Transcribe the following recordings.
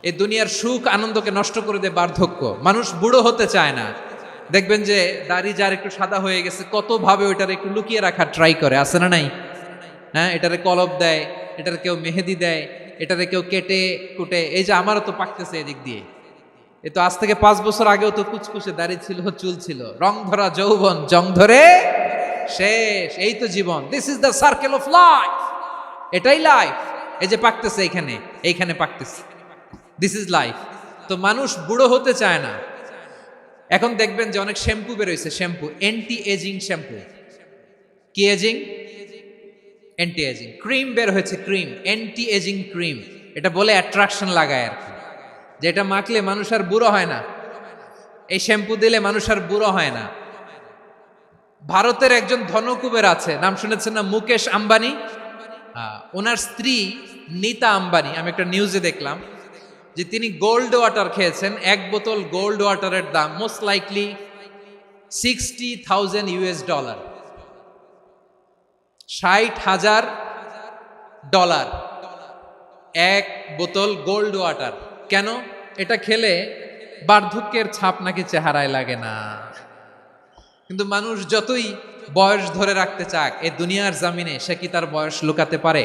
এই দুনিয়ার সুখ আনন্দকে নষ্ট করে দেয় বার্ধক্য। মানুষ বুড়ো হতে চায় না। দেখবেন যে দাড়ি যার একটু সাদা হয়ে গেছে কত ভাবে ওইটার একটু লুকিয়ে রাখার ট্রাই করে, আছে না নাই? হ্যাঁ, এটারে কলপ দেয়, এটার কেউ মেহেদি দেয়, এটারে কেউ কেটে কুটে। এই যে আমারও তো পাকতেছে এদিক দিয়ে, এ তো আজ থেকে 5 বছর আগেও তো কুচকুচে দাড়ি ছিল, চুল ছিল, রং ধরা যৌবন জং ধরে শেষ। এই তো জীবন, this is the circle of life. এটাই লাইফ। এই যে পাকতেছে এইখানে পাকতেছে, দিস ইজ লাইফ। তো মানুষ বুড়ো হতে চায় না। এখন দেখবেন যে অনেক শ্যাম্পু বেরোইছে, শ্যাম্পু অ্যান্টি এজিং শ্যাম্পু। কি এজিং? Anti ageing. ক্রিম বের হয়েছে, ক্রিম অ্যান্টি এজিং ক্রিম। এটা বলে অ্যাট্রাকশন লাগায় আর কি, যে এটা মাখলে মানুষ আর বুড়ো হয় না, এই শ্যাম্পু দিলে মানুষ আর বুড়ো হয় না। ভারতের একজন ধনকুবের আছে, নাম শুনেছেন না? মুকেশ আম্বানি। ওনার স্ত্রী নীতা আম্বানি, আমি একটা নিউজে দেখলাম যে তিনি গোল্ড ওয়াটার খেয়েছেন। 1 বোতল গোল্ড ওয়াটারের দাম মোস্ট লাইকলি $60,000, $60,000 1 বোতল গোল্ড ওয়াটার। কেন? এটা খেলে বার্ধক্যের ছাপ নাকি চেহারায় লাগে না। কিন্তু মানুষ যতই বয়স ধরে রাখতে চাক এই দুনিয়ার জামিনে, সে কি তার বয়স লুকাতে পারে?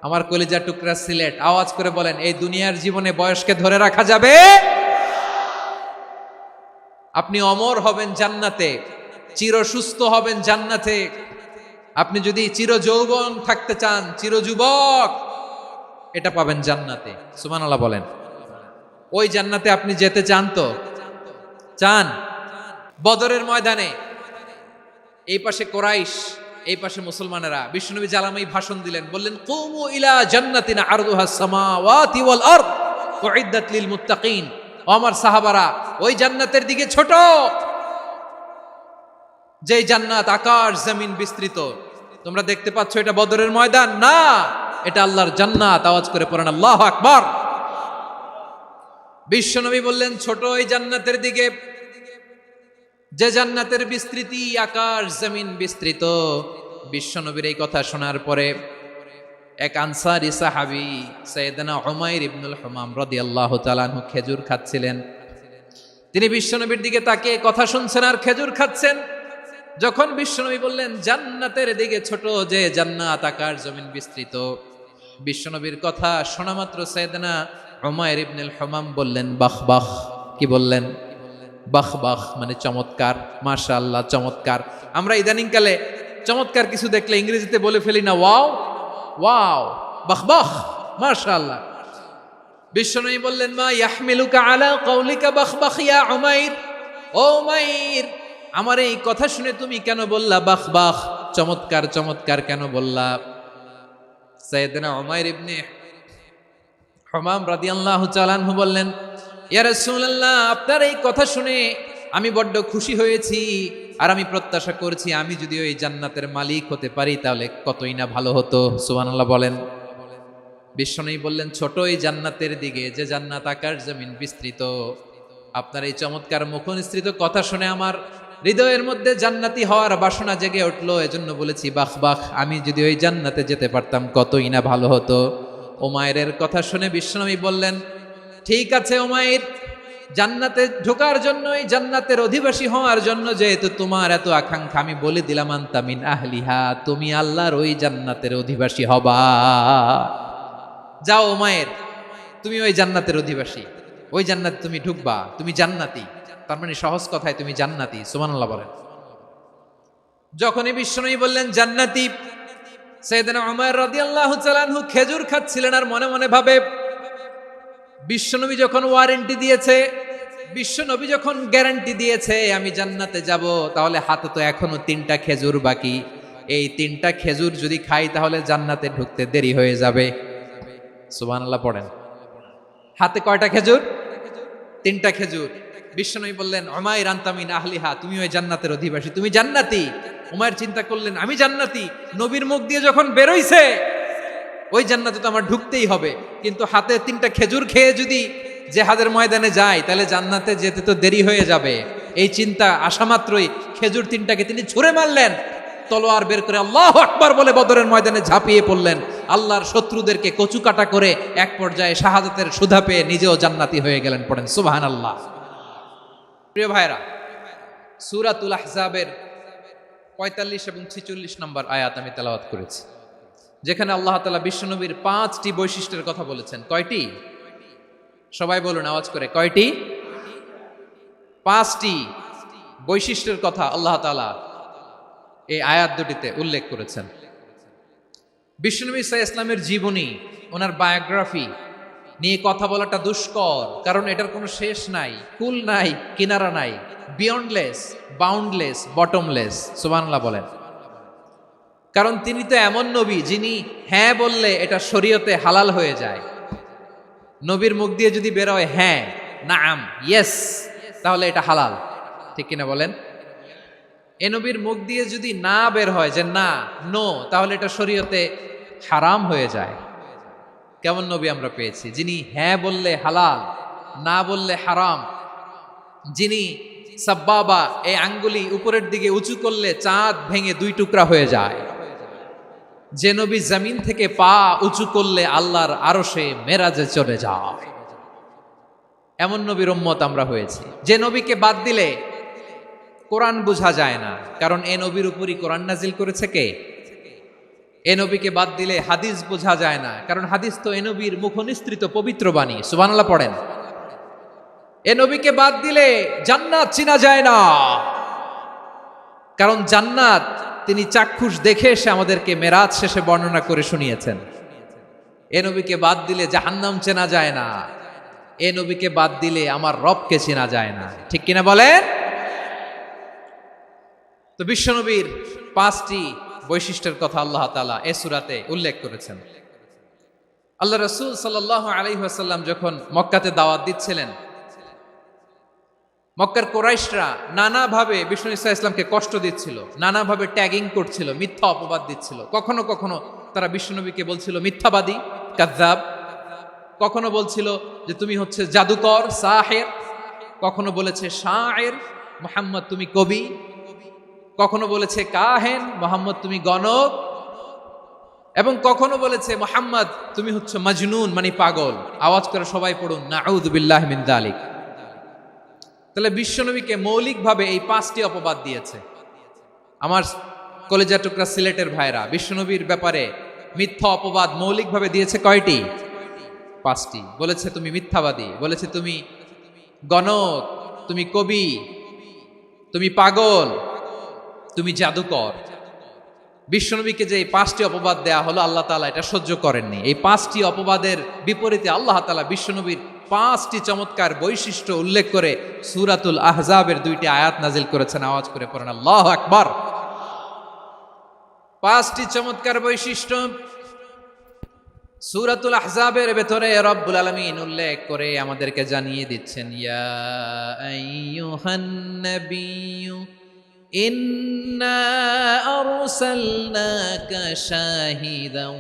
আমার কলিজা টুকরা সিলেট, আওয়াজ করে বলেন, এই দুনিয়ার জীবনে বয়সকে ধরে রাখা যাবে? আপনি অমর হবেন জান্নাতে, চির সুস্থ হবেন জান্নাতে। আপনি যদি চির যৌবন থাকতে চান, চির যুবক, এটা পাবেন জান্নাতে। সুবহানাল্লাহ বলেন। ওই জান্নাতে আপনি যেতে চান তো? চান? বদরের ময়দানে এই পাশে কোরাইশ, এই পাশে মুসলমানেরা, বিশ্বনবী জালামাই ভাষণ দিলেন, বললেন, কুমু ইলা জান্নাতিন আরদুহাস সামাওয়াতি ওয়াল আরদ উইদ্দাত লিল মুত্তাকিন। ও আমার সাহাবারা, ওই জান্নাতের দিকে ছোট, যেই জান্নাত আকাশ জমিন বিস্তৃত। তোমরা দেখতে পাচ্ছ এটা বদরের ময়দান না, এটা আল্লাহর জান্নাত। আওয়াজ করে পড়েন আল্লাহু আকবার। বিশ্বনবী বললেন, ছোট ওই জান্নাতের দিকে, যে জান্নাতের বিস্তৃতি আকাশ জমিন বিস্তৃত। বিশ্বনবীর এই কথা শোনার পরে এক আনসারী সাহাবী সাইয়েদনা উমাইর ইবনুল হুমাম রাদিয়াল্লাহু তাআলা আনহু খেজুর খাচ্ছিলেন। তিনি বিশ্বনবীর দিকে তাকিয়ে কথা শুনছেন আর খেজুর খাচ্ছেন। যখন বিশ্বনবী বললেন জান্নাতের দিকে ছোট, যে জান্নাত আকাশ জমিন বিস্তৃত, বিশ্বনবীর কথা শোনা মাত্র সাইয়েদনা উমাইর ইবনুল হুমাম বললেন বাহ বাহ। কি বললেন? বাহ বাহ, মানে চমৎকার, মাশাআল্লাহ, চমৎকার। আমরা ইদানিংকালে চমৎকার কিছু দেখলে ইংরেজিতে বলে ফেলি না, ওয়াও ওয়াও, বাহ বাহ, মাশাআল্লাহ। বিশ্বনবী বললেন, মা ইয়াহমিলুকা আলা কওলিকা বাহ বাহ ইয়া উমাইর। ও উমাইর, আমার এই কথা শুনে তুমি কেন বললা বাহ বাহ, চমৎকার চমৎকার কেন বললা? সাইয়েদনা উমাইর ইবনে হুমাম রাদিয়াল্লাহু তাআলা আনহু বললেন, ইয়া রাসূলুল্লাহ, আপনার এই কথা শুনে আমি বড্ড খুশি হয়েছি, আর আমি প্রত্যাশা করছি আমি যদি ওই জান্নাতের মালিক হতে পারি তাহলে কতই না ভালো হতো। সুবহানাল্লাহ বলেন। বিশ্বনবী বললেন, ছোট এই জান্নাতের দিকে, যে জান্নাত আকাশ জমিন বিস্তৃত। আপনার এই চমৎকার মুখনিসৃত কথা শুনে আমার হৃদয়ের মধ্যে জান্নাতি হওয়ার বাসনা জেগে উঠলো, এজন্য বলেছি বাহ বাহ, আমি যদি ওই জান্নাতে যেতে পারতাম কতই না ভালো হতো। উমাইরের কথা শুনে বিশ্বনবী বললেন, ঠিক আছে উমাইর, জান্নাতে ঢোকার জন্য, এই জান্নাতের অধিবাসী হওয়ার জন্য যেহেতু তোমার এত আকাঙ্ক্ষা, আমি বলে দিলাম আনতা মিন আহলিহা, তুমি আল্লাহর ওই জান্নাতের অধিবাসী হবা। যাও উমাইর, তুমি ওই জান্নাতের অধিবাসী, ওই জান্নাতে তুমি ঢুকবা, তুমি জান্নাতি। তার মানে সহজ কথায় তুমি জান্নাতি। সুবহানাল্লাহ বলেন। যখনই বিশ্বনবী বললেন জান্নাতি, সাইয়েদনা উমাইর রাদিয়াল্লাহু তাআলা আনহু খেজুর খাচ্ছিলেন আর মনে মনে ভাবে, বিশ্বনবী যখন ওয়ারেন্টি দিয়েছে, বিশ্বনবী যখন গ্যারান্টি দিয়েছে আমি জান্নাতে যাব, তাহলে হাতে তো এখনো 3টা খেজুর বাকি। এই 3টা খেজুর যদি খাই তাহলে জান্নাতে ঢুকতে দেরি হয়ে যাবে। সুবহানাল্লাহ পড়েন। হাতে কয়টা খেজুর? 3টা খেজুর। বিশ্বনবী বললেন, উমাইর আনতা মিন আহলিহা, তুমি ওই জান্নাতের অধিবাসী, তুমি জান্নাতি। উমাইর চিন্তা করলেন, আমি জান্নাতি, নবীর মুখ দিয়ে যখন বেরোইছে ওই জান্নাতে তো আমার ঢুকতেই হবে, কিন্তু হাতে 3টা খেজুর খেয়ে যদি জিহাদের ময়দানে যাই তাহলে জান্নাতে যেতে তো দেরি হয়ে যাবে। এই চিন্তা আসা মাত্রই খেজুর 3টাকে তিনি ছুঁড়ে মারলেন, তলোয়ার বের করে আল্লাহু আকবার বলে বদরের ময়দানে ঝাঁপিয়ে পড়লেন। আল্লাহর শত্রুদেরকে কচুকাটা করে এক পর্যায়ে শাহাদাতের সুধা পেয়ে নিজেও জান্নাতি হয়ে গেলেন। পড়েন সুবহানাল্লাহ। প্রিয় ভাইরা, সূরাতুল আহজাবের ৪৫ এবং ৪৬ নম্বর আয়াত আমি তেলাওয়াত করেছি, যেখানে আল্লাহ তাআলা বিশ্বনবীর ৫টি বৈশিষ্ট্যের কথা বলেছেন। কয়টি? সবাই বলুন আওয়াজ করে, কয়টি? ৫টি বৈশিষ্ট্যের কথা আল্লাহ তাআলা এই আয়াত দুটিতে উল্লেখ করেছেন। বিশ্বনবী সাল্লাল্লাহু আলাইহি ইসলামের জীবনী, ওনার বায়োগ্রাফি নিয়ে কথা বলাটা দুষ্কর, কারণ এটার কোনো শেষ নাই, কুল নাই, কিনারা নাই, বিয়ন্ডলেস, বাউন্ডলেস, বটমলেস। সুবহানাল্লাহ বলেন। কারণ তিনি তো এমন নবী যিনি হ্যাঁ বললে এটা শরীয়তে হালাল হয়ে যায়। নবীর মুখ দিয়ে যদি বের হয় হ্যাঁ, নাম, ইয়েস, তাহলে এটা হালাল। ঠিক কিনা বলেন? এ নবীর মুখ দিয়ে যদি না বের হয় যে না, নো, তাহলে এটা শরীয়তে হারাম হয়ে যায়। কেমন নবী আমরা পেয়েছি, যিনি হ্যাঁ বললে হালাল, না বললে হারাম, যিনি সাব্বাবা, এই আঙ্গুলি উপরের দিকে উঁচু করলে চাঁদ ভেঙে 2 টুকরা হয়ে যায়, যে নবী জমিন থেকে পা উঁচু করলে আল্লাহর আরশে মেরাজে চলে যায়, এমন নবীর উম্মত আমরা হয়েছি। যে নবীকে বাদ দিলে কোরআন বোঝা যায় না, কারণ এ নবীর উপরই কোরআন নাজিল করেছে কে? এ নবীকে বাদ দিলে হাদিস বোঝা যায় না, কারণ হাদিস তো এ নবীর মুখনিসৃত পবিত্র বাণী। সুবহানাল্লাহ পড়েন। এ নবীকে বাদ দিলে জান্নাত চিনা যায় না, কারণ জান্নাত তিনি চাক্ষুষ দেখে এসে আমাদেরকে মেরাজ শেষে বর্ণনা করে শুনিয়েছেন। এ নবীকে বাদ দিলে জাহান্নাম চেনা যায় না, এ নবীকে বাদ দিলে আমার রবকে চেনা যায় না। ঠিক কিনা বলেন? তো বিশ্বনবীর 5টি বৈশিষ্ট্যের কথা আল্লাহ তাআলা এই সূরাতে উল্লেখ করেছেন। আল্লাহ রাসূল সাল্লাল্লাহু আলাইহি ওয়াসাল্লাম যখন মক্কাতে দাওয়াত দিচ্ছিলেন, মক্কার কুরাইশরা নানাভাবে বিষ্ণু ঈসা ইসলামকে কষ্ট দিচ্ছিল, নানাভাবে ট্যাগিং করছিল, মিথ্যা অপবাদ দিচ্ছিল। কখনো কখনো তারা বিশ্বনবীকে বলছিল মিথ্যাবাদী, কাযযাব। কখনো বলছিল যে তুমি হচ্ছে জাদুকর, সাহির। কখনো বলেছে শায়ের, মুহাম্মদ তুমি কবি। কখনো বলেছে কাহেন, মুহাম্মদ তুমি গণক। এবং কখনো বলেছে মুহাম্মদ তুমি হচ্ছে মাজনুন, মানে পাগল। আওয়াজ করে সবাই পড়ুন নাউযু বিল্লাহি মিন যালিক। তাহলে বিশ্বনবীকে মৌলিকভাবে এই 5টি অপবাদ দিয়েছে। আমার কলেজা টুকরা সিলেটের ভাইরা, বিশ্বনবীর ব্যাপারে মিথ্যা অপবাদ মৌলিকভাবে দিয়েছে কয়টি? 5টি। বলেছে তুমি মিথ্যাবাদী, বলেছে তুমি গণক, তুমি কবি, তুমি পাগল, তুমি জাদুকর। বিশ্বনবীকে যে এই 5টি অপবাদ দেয়া হলো, আল্লাহ তাআলা এটা সহ্য করেননি। এই 5টি অপবাদের বিপরীতে আল্লাহ তাআলা বিশ্বনবীর 5টি চমৎকার বৈশিষ্ট্য উল্লেখ করে সূরাতুল আহজাবের 2টি আয়াত নাজিল করেছেন। আওয়াজ করে পড়েন আল্লাহু আকবার। 5টি চমৎকার বৈশিষ্ট্য সূরাতুল আহজাবের ভেতরে রব্বুল আলামিন উল্লেখ করে আমাদেরকে জানিয়ে দিচ্ছেন, ইয়া আইয়ুহান নাবিয়্যু ইন্না আরসালনাকা শাহিদান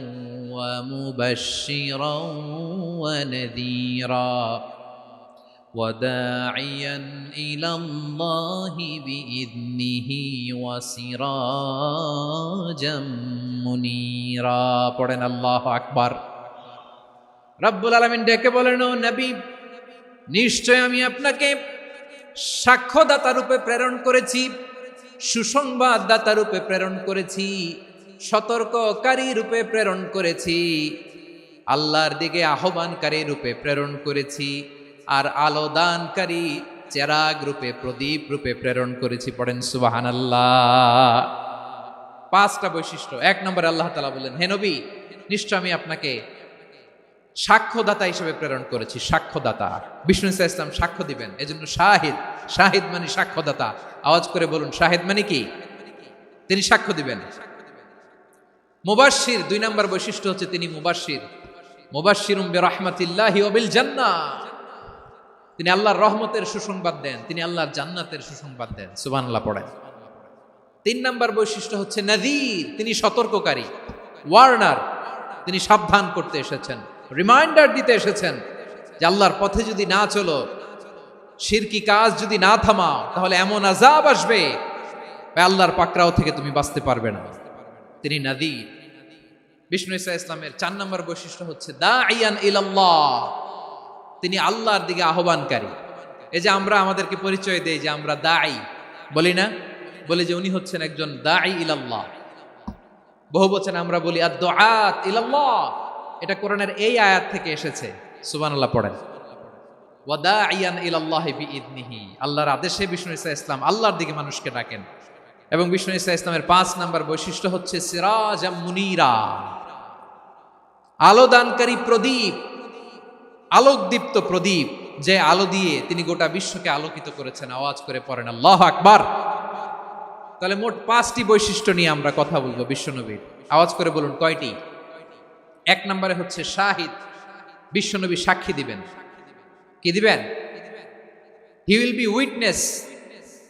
ওয়া মুবাশশিরান ওয়া নাযীরা ওয়া দাঈয়ান ইলাল্লাহি বিইذনিহি ওয়া সিরাজাম মুনীরা। পড়েন আল্লাহু আকবার। রব্বুল আলামিন ডেকে বলেন, ও নবী, নিশ্চয় আমি আপনাকে সাক্ষ্যদাতা রূপে প্রেরণ করেছি, সুসংবাদদাতা রূপে প্রেরণ করেছি, সতর্ককারী রূপে প্রেরণ করেছি, আল্লাহর দিকে আহ্বানকারী রূপে প্রেরণ করেছি, আর আলো দানকারী চেরাগ রূপে, প্রদীপ রূপে প্রেরণ করেছি। পড়েন সুবহানাল্লাহ। 5টা বৈশিষ্ট্য। 1 নম্বরে আল্লাহ তাআলা বললেন, হে নবী, নিশ্চয় আমি আপনাকে সাক্ষ্যদাতা হিসেবে প্রেরণ করেছি। সাক্ষ্যদাতা, বিষ্ণু ঈসা ইসলাম সাক্ষ্য দিবেন, এজন্য শাহিদ। শাহিদ মানে সাক্ষ্যদাতা। আওয়াজ করে বলুন, শাহিদ মানে কি? তিনি সাক্ষ্য দিবেন। মুবাশশির, 2 নম্বর বৈশিষ্ট্য হচ্ছে তিনি মুবাশশির। মুবাশশিরুম বিরাহমাতিল্লাহি ওয়া বিল জান্নাহ। তিনি আল্লাহর রহমতের সুসংবাদ দেন, তিনি আল্লাহর জান্নাতের সুসংবাদ দেন। সুবহানাল্লাহ পড়েন। 3 নম্বর বৈশিষ্ট্য হচ্ছে নাযীর, তিনি সতর্ককারী, ওয়ার্নার। তিনি সাবধান করতে এসেছেন, রিমাইন্ডার দিতে এসেছেন যে আল্লাহর পথে যদি না চলো, শিরকি কাজ যদি না থামাও, তাহলে এমন আযাব আসবে আল্লাহর পাকড়াও থেকে তুমি বাঁচতে পারবে না। তিনি নাযীর। বিষ্ণু ঈসা ইসলামের 4 নম্বর বৈশিষ্ট্য হচ্ছে দাঈয়ান ইলাল্লাহ, তিনি আল্লাহর দিকে আহ্বানকারী। এই যে আমরা আমাদেরকে পরিচয় দেই যে আমরা দাঈ, বলি না? বলি যে উনি হচ্ছেন একজন দাঈ ইলাল্লাহ। বহু বচনে আমরা বলি আদ-দুআত ইলাল্লাহ, এটা কোরআনের এই আয়াত থেকে এসেছে। সুবহানাল্লাহ পড়েন। ওয়া দাঈয়ান ইলাল্লাহি বিইذনিহি, আল্লাহর আদেশে বিষ্ণু ঈসা ইসলাম আল্লাহর দিকে মানুষকে ডাকেন। এবং বিষ্ণু ঈসা ইসলামের 5 নম্বর বৈশিষ্ট্য হচ্ছে সিরাজাম মুনীরা, আলোদানকারী প্রদীপ, আলোকদীপ্ত প্রদীপ, যে আলো দিয়ে তিনি গোটা বিশ্বকে আলোকিত করেছেন। আওয়াজ করে পড়েন আল্লাহু আকবার। তাহলে মোট 5টি বৈশিষ্ট্য নিয়ে আমরা কথা বলবো বিশ্বনবীর। আওয়াজ করে বলুন কয়টি? 1 নম্বরে হচ্ছে শাহিদ, বিশ্বনবী সাক্ষী দিবেন। কি দিবেন? He will be witness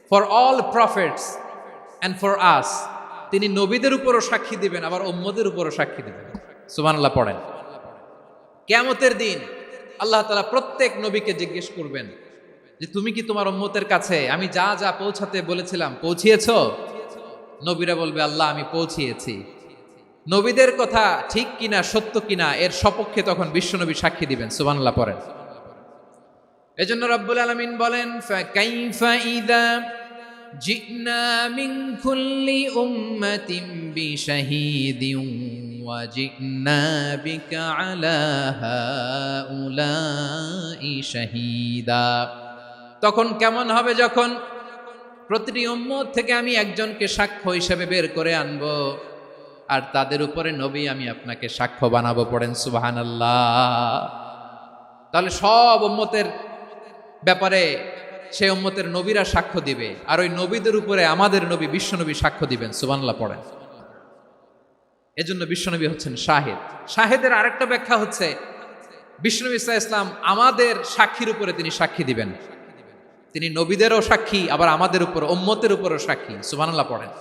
for all prophets and for us, তিনি নবীদের উপরও সাক্ষী দিবেন, আবার উম্মতের উপরও সাক্ষী দিবেন। সুবহানাল্লাহ পড়েন। কিয়ামতের দিন আল্লাহ তাআলা প্রত্যেক নবীকে জিজ্ঞেস করবেন যে তুমি কি তোমার উম্মতের কাছে আমি যা যা পৌঁছাতে বলেছিলাম পৌঁছিয়েছো? নবীরা বলবে আল্লাহ আমি পৌঁছিয়েছি। নবীদের কথা ঠিক কিনা, সত্য কিনা, এর সপক্ষে তখন বিশ্বনবী সাক্ষী দিবেন। সুবহানাল্লাহ পড়েন। এজন্য রব্বুল আলামিন বলেন ফাকাইফা ইযা জিনা মিন কুল্লি উম্মাতিন বিশাহীদিন ওয়া জিনা বিকা আলা হাউলাই শাহীদা, তখন কেমন হবে যখন প্রতিটি উম্মত থেকে আমি একজনকে সাক্ষ্য হিসেবে বের করে আনবো, আর তাদের উপরে নবী আমি আপনাকে সাক্ষ্য বানাবো। পড়েন সুবহানাল্লাহ। তাহলে সব উম্মতের ব্যাপারে সেই উম্মতের নবীরা সাক্ষ্য দিবে, আর ওই নবীদের উপরে আমাদের নবী বিশ্বনবী সাক্ষ্য দিবেন। সুবহানাল্লাহ পড়েন। এজন্য বিশ্বনবী হচ্ছেন শাহিদ। শাহিদের আরেকটা ব্যাখ্যা হচ্ছে বিশ্বনবী সাল্লাল্লাহু আলাইহি ওয়াসাল্লাম আমাদের সাক্ষীর উপরে তিনি সাক্ষী দিবেন। তিনি নবীদেরও সাক্ষী, আবার আমাদের উপর উম্মতের উপরও সাক্ষী। সুবহানাল্লাহ পড়েন।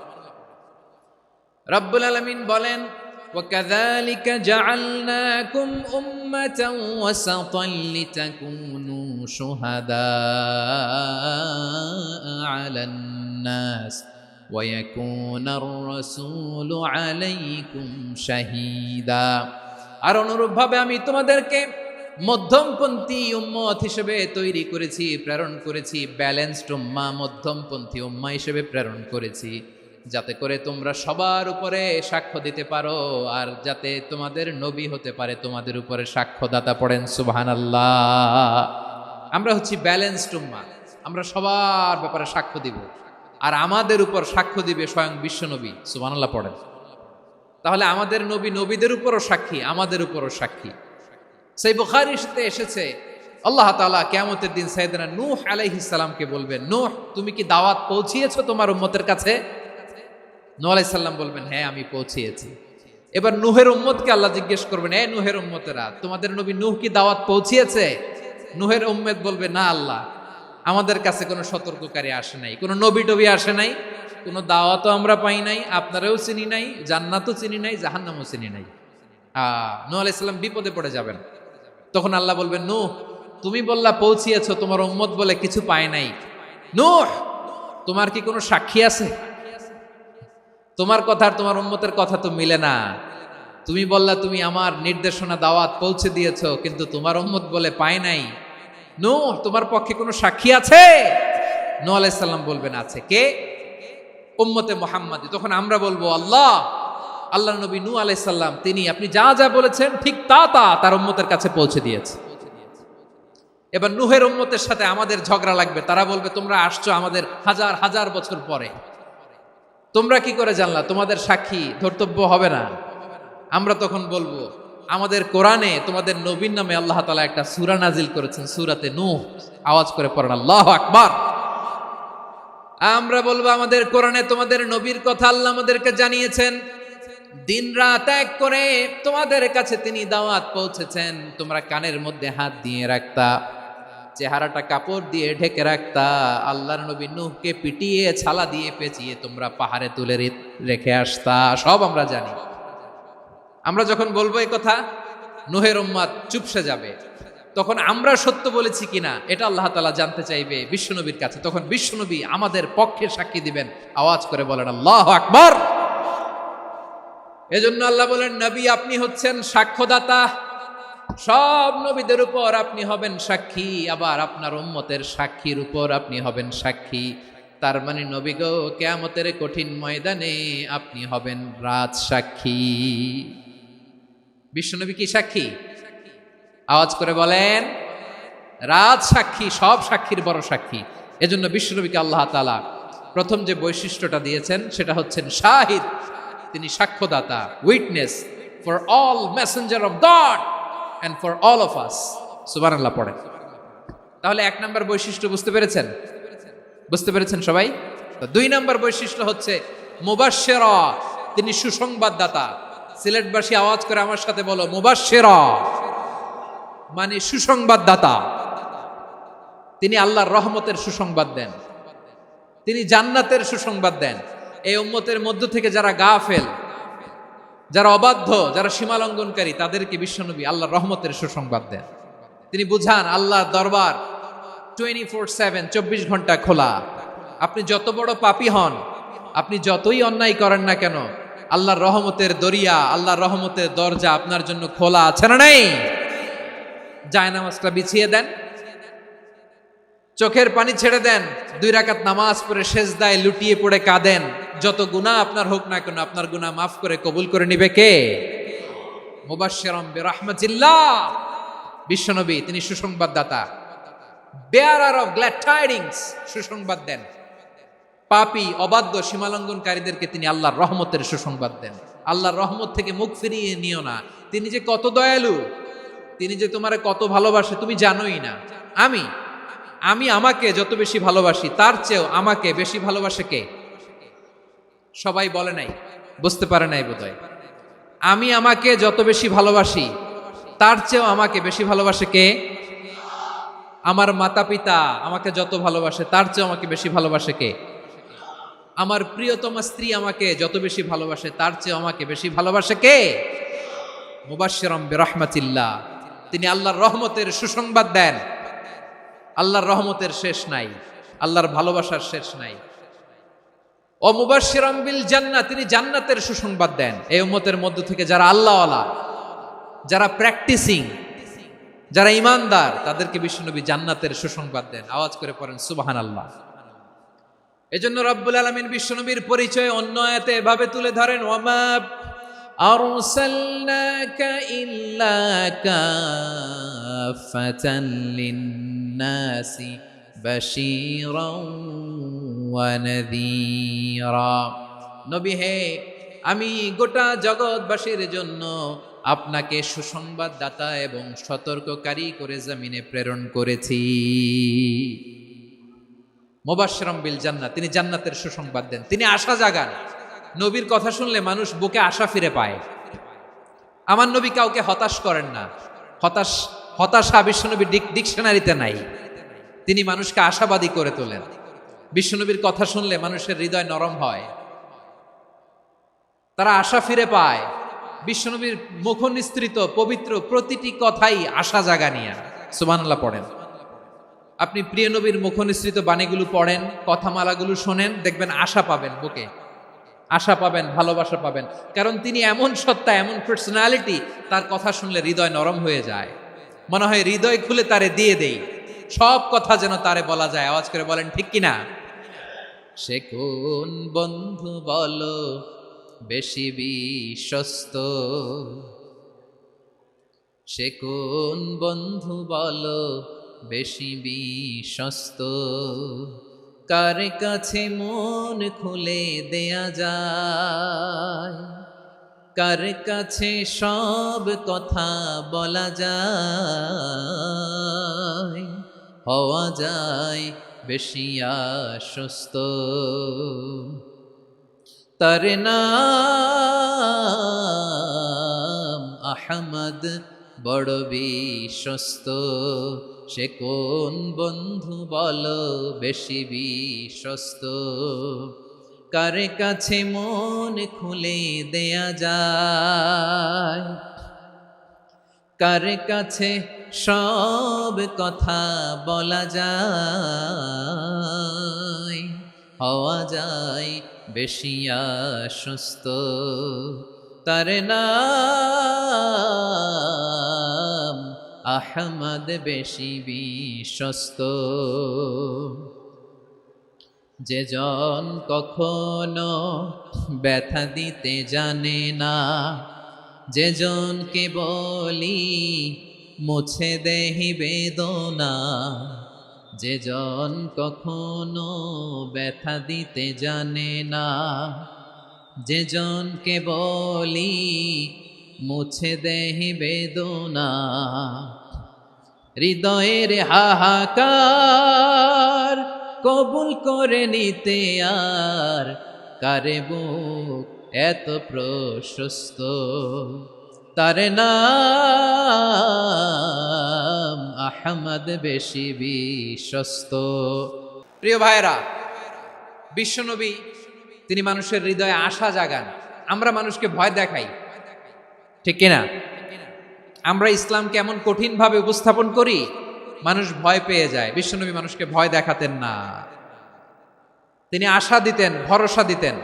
রব্বুল আলামিন বলেন وَكَذَلِكَ جَعَلْنَاكُمْ أُمَّةً وَسَطًا لِتَكُونُوا شُهَدَاءَ عَلَى النَّاسِ وَيَكُونَ الرَّسُولُ عَلَيْكُمْ شَهِيدًا, আর অনুরূপভাবে আমি তোমাদেরকে মধ্যমপন্থী উম্মত হিসেবে তৈরি করেছি, প্রেরণ করেছি। ব্যালেন্সড উম্মাহ, মধ্যমপন্থী উম্মাহ হিসেবে প্রেরণ করেছি, যাতে করে তোমরা সবার উপরে সাক্ষ্য দিতে পারো, আর যাতে তোমাদের নবী হতে পারে তোমাদের উপরে সাক্ষ্যদাতা। পড়েন সুবহানাল্লাহ। আমরা হচ্ছি ব্যালেন্সড উম্মাহ, আমরা সবার ব্যাপারে সাক্ষ্য দিব, আর আমাদের উপর সাক্ষ্য দিবে স্বয়ং বিশ্বনবী। সুবহানাল্লাহ পড়েন। তাহলে আমাদের নবী নবীদের উপরও সাক্ষী, আমাদের উপরও সাক্ষী। সেই বুখারীতে এসেছে আল্লাহ তাআলা কিয়ামতের দিন সাইয়েদনা নূহ আলাইহিস সালামকে বলবেন, নূহ তুমি কি দাওয়াত পৌঁছিয়েছো তোমার উম্মতের কাছে? নূহ আলাইহিস সালাম বলবেন হ্যাঁ আমি পৌঁছিয়েছি। এবার নূহের উম্মতকে আল্লাহ জিজ্ঞেস করবেন, এ নূহের উম্মতেরা তোমাদের নবী নূহ কি দাওয়াত পৌঁছিয়েছে? নূহের উম্মত বলবে না আল্লাহ, আমাদের কাছে কোনো সতর্ককারী আসে নাই, কোনো নবী টবি আসে নাই, কোনো দাওয়াতও আমরা পাই নাই, আপনারাও চিনি নাই, জান্নাতও চিনি নাই, জাহান্নামও চিনি নাই। নূহ আলাইহিস সালাম বিপদে পড়ে যাবেন। তখন আল্লাহ বলবেন নূহ তুমি বললা পৌঁছিয়েছো, তোমার উম্মত বলে কিছু পায় নাই। নূহ তোমার কি কোনো সাক্ষী আছে? তোমার কথা আর তোমার উম্মতের কথা তো মিলে না। তুমি বললা তুমি আমার নির্দেশনা দাওয়াত পৌঁছে দিয়েছো, কিন্তু তোমার উম্মত বলে পায় নাই। নূহ তোমার পক্ষে কোনো সাক্ষী আছে? নূহ আলাইহিস সালাম বলবেন আছে। কে? উম্মতে মুহাম্মাদি। তখন আমরা বলবো আল্লাহ, আল্লাহর নবী নূহ আলাইহিস সালাম তিনি আপনি যা যা বলেছেন ঠিক তা তার উম্মতের কাছে পৌঁছে দিয়েছে। এবার নূহের উম্মতের সাথে আমাদের ঝগড়া লাগবে। তারা বলবে তোমরা আসছো আমাদের হাজার হাজার বছর পরে, তোমরা কি করে জানলা? তোমাদের সাক্ষী ধর্তব্য হবে না। আমরা তখন বলবো আমাদের কোরআনে তোমাদের নবীর নামে আল্লাহ তাআলা একটা সূরা নাজিল করেছেন, সূরাতে নূহ। আওয়াজ করে পড়েন আল্লাহু আকবার। আমরা বলবো আমাদের কোরআনে তোমাদের নবীর কথা আল্লাহ আমাদেরকে জানিয়েছেন, দিন রাত এক করে তোমাদের কাছে তিনি দাওয়াত পৌঁছেছেন। তোমরা কানের মধ্যে হাত দিয়ে রাখতা, চেহারাটা কাপড় দিয়ে ঢেকে রাখতা, আল্লাহর নবী নূহকে পিটিয়ে ছালা দিয়ে পেঁচিয়ে তোমরা পাহাড়ে তুলে রেখে আসতা। সব আমরা জানি। আমরা যখন বলবো এই কথা, নূহের উম্মত চুপসে যাবে। তখন আমরা সত্য বলেছি কিনা এটা আল্লাহ তাআলা জানতে চাইবে বিশ্বনবীর কাছে। তখন বিশ্বনবী আমাদের পক্ষে সাক্ষী দিবেন। আওয়াজ করে বলেন আল্লাহু আকবার। এজন্য আল্লাহ বলেন, নবী আপনি হচ্ছেন সাক্ষ্যদাতা, সব নবীদের উপর আপনি হবেন সাক্ষী, আবার আপনার উম্মতের সাক্ষীর উপর আপনি হবেন সাক্ষী। তার মানে নবী গো, কিয়ামতের কঠিন ময়দানে আপনি হবেন রাজ সাক্ষী। বিশ্বনবী কি সাক্ষী? আওয়াজ করে বলেন, রাজ সাক্ষী, সব সাক্ষীর বড় সাক্ষী। এজন্য বিশ্বনবীকে আল্লাহ তাআলা প্রথম যে বৈশিষ্ট্যটা দিয়েছেন সেটা হচ্ছেন শাহিদ। তিনি সাক্ষ্যদাতা, witness for all messenger of God and for all of us। সুবহানাল্লাহ পড়েন। তাহলে এক নাম্বার বৈশিষ্ট্য বুঝতে পেরেছেন? বুঝতে পেরেছেন সবাই? তো দুই নাম্বার বৈশিষ্ট্য হচ্ছে মুবাশশিরা, তিনি সুসংবাদদাতা। সিলেটবাসী আওয়াজ করে আমার সাথে বলো, মুবাশশিরা মানে সুসংবাদদাতা। তিনি আল্লাহর রহমতের সুসংবাদ দেন, তিনি জান্নাতের সুসংবাদ দেন। এই উম্মতের মধ্য থেকে যারা গাফেল, যারা অবাধ্য, যারা সীমালঙ্ঘনকারী, তাদেরকে বিশ্বনবী আল্লাহর রহমতের সুসংবাদ দেন। তিনি বুঝান আল্লাহর দরবার 24/7, 24 ঘন্টা খোলা। আপনি যত বড় পাপী হন, আপনি যতই অন্যায় করেন না কেন, আল্লাহর রহমতের দরিয়া, আল্লাহর রহমতের দরজা আপনার জন্য খোলা আছে না নেই? জায়নামাজটা বিছিয়ে দেন, চোখের পানি ছেড়ে দেন, 2 রাকাত নামাজ পড়ে সেজদায় লুটিয়ে পড়ে কাঁদেন। যত গুনাহ আপনার হোক না কেন, আপনার গুনাহ মাফ করে কবুল করে নিবে কে? মুবাশশিরাম বিরাহমাতিল্লাহ। বিশ্বনবী তিনি সুসংবাদদাতা, বেয়ারার অফ গ্ল্যাড টাইডিংস, সুসংবাদ দেন। পাপী, অবাধ্য, সীমালঙ্ঘনকারীদেরকে তিনি আল্লাহর রহমতের সুসংবাদ দেন। আল্লাহর রহমত থেকে মুখ ফিরিয়ে নিও না। তিনি যে কত দয়ালু, তিনি যে তোমারে কত ভালোবাসে তুমি জানোই না। আমি আমাকে যত বেশি ভালোবাসি, তার চেয়েও আমাকে বেশি ভালোবাসে কে? সবাই বলে নাই, বুঝতে পারে নাই বোধহয়। আমি আমাকে যত বেশি ভালোবাসি, তার চেয়েও আমাকে বেশি ভালোবাসে কে? আমার মাতা পিতা আমাকে যত ভালোবাসে, তার চেয়েও আমাকে বেশি ভালোবাসে কে? আমার প্রিয়তমা স্ত্রী আমাকে যত বেশি ভালোবাসে, তার চেয়েও আমাকে বেশি ভালোবাসে কে? মুবাশশিরাম বিরাহমাতিল্লাহ, তিনি আল্লাহর রহমতের সুসংবাদ দেন। আল্লাহর রহমতের শেষ নাই, আল্লাহর ভালোবাসার শেষ নাই। ও মুবাশশিরাম বিল জান্নাহ, তিনি জান্নাতের সুসংবাদ দেন। এই উম্মতের মধ্য থেকে যারা আল্লাহওয়ালা, যারা প্র্যাকটিসিং, যারা ঈমানদার, তাদেরকে বিশ্বনবী জান্নাতের সুসংবাদ দেন। আওয়াজ করে পড়েন সুবহানাল্লাহ। এজন্য রব্বুল আলামিন বিশ্বনবীর পরিচয় অন্য আয়াতে এভাবে তুলে ধরেন, ওয়ামা আরসালনাকা ইল্লা কাফাতান লিন-নাসি বাশীরাও ওয়া নাযীরা। নবী হে, আমি গোটা জগৎবাসীর জন্য আপনাকে সুসংবাদদাতা এবং সতর্ককারী করে জমিনে প্রেরণ করেছি। মুবাশশিরাম বিল জান্নাহ, তিনি জান্নাতের সুসংবাদ দেন, তিনি আশা জাগান। নবীর কথা শুনলে মানুষ বুকে আশা ফিরে পায়। আমার নবী কাউকে হতাশ করেন না। হতাশা বিশ্বনবীর ডিকশনারিতে নাই। তিনি মানুষকে আশাবাদী করে তোলেন। বিশ্বনবীর কথা শুনলে মানুষের হৃদয় নরম হয়, তারা আশা ফিরে পায়। বিশ্বনবীর মুখ নিঃসৃত পবিত্র প্রতিটি কথাই আশা জাগানিয়া। সুবহানাল্লাহ পড়েন। আপনি প্রিয় নবীর মুখ নিঃসৃত বাণীগুলো পড়েন, কথামালাগুলো শোনেন, দেখবেন আশা পাবেন, বুকে আশা পাবেন, ভালোবাসা পাবেন। কারণ তিনি এমন সত্তা, এমন পার্সোনালিটি, তার কথা শুনলে হৃদয় নরম হয়ে যায়। মনে হয় হৃদয় খুলে তারে দিয়ে দেই, সব কথা যেন তারে বলা যায়। আওয়াজ করে বলেন ঠিক কিনা? সে কোন বন্ধু বলো বেশি বিশ্বস্ত, সে কোন বন্ধু বলো বেশি বিশ্বস্ত, কার কাছে মন খুলে দেয়া যায়, কার কাছে সব কথা বলা যায়, হওয়া যায় বেশি আশ্বস্ত। তার নাম আহমদ, বড় বিশ্বস্ত। সে কোন বন্ধু বলো বেশি বিশ্বস্ত, কার কাছে মন খুলে দেয়া যায়, কার কাছে সব কথা বলা যায়, হওয়া যায় বেশি আশ্বস্ত, তার নাম আহমদ বেশি বিশ্বস্ত। যে জন কখনো ব্যথা দিতে জানে না, যে জনকে বলি মুছে দেহি বেদনা, যে জন কখনো ব্যথা দিতে জানে না, যে জনকে বলি মুছে দেহি বেদনা, হৃদয়ের হাহাকার কবুল করে নিতে আর কারে বুক এত প্রশস্ত, তার নাম আহমদ বেশি বিশ্বস্ত। প্রিয় ভাইরা, বিশ্বনবী তিনি মানুষের হৃদয়ে আশা জাগান। আমরা মানুষকে ভয় দেখাই, ঠিক কিনা? আমরা ইসলামকে এমন কঠিন ভাবে উপস্থাপন করি, মানুষ ভয় পেয়ে যায়। বিশ্বনবী মানুষকে ভয় দেখাতেন না, তিনি আশা দিতেন, ভরসা দিতেন।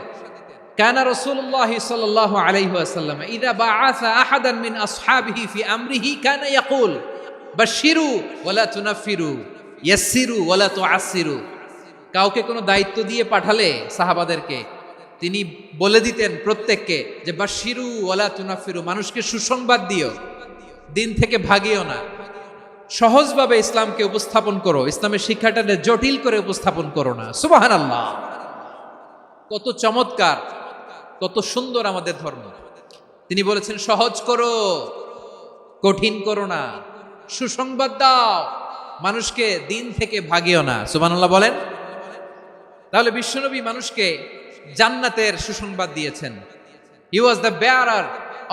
কানা রাসূলুল্লাহ সাল্লাল্লাহু আলাইহি ওয়াসাল্লাম ইযা বাআসা আহাদান মিন আসহাবিহি ফি আমরিহি কানা ইয়াকুল বাশশিরু ওয়ালা তুনাফিরু ইয়াসসিরু ওয়ালা তুআসসিরু। কাউকে কোনো দায়িত্ব দিয়ে পাঠালে সাহাবাদেরকে তিনি বলে দিতেন প্রত্যেককে যে বাশশিরু ওয়ালা তুনাফিরু, মানুষকে সুসংবাদ দিও, দিন থেকে ভাগিও না, সহজভাবে ইসলামকে উপস্থাপন করো, ইসলামের শিক্ষাটাকে জটিল করে উপস্থাপন করো না। সুবহানাল্লাহ, কত চমৎকার, কত সুন্দর আমাদের ধর্ম। তিনি বলেছেন সহজ করো, কঠিন করো না, সুসংবাদ দাও, মানুষকে দিন থেকে ভাগিও না। সুবহানাল্লাহ বলেন। তাহলে বিশ্বনবী মানুষকে জান্নাতের সুসংবাদ দিয়েছেন। He was the bearer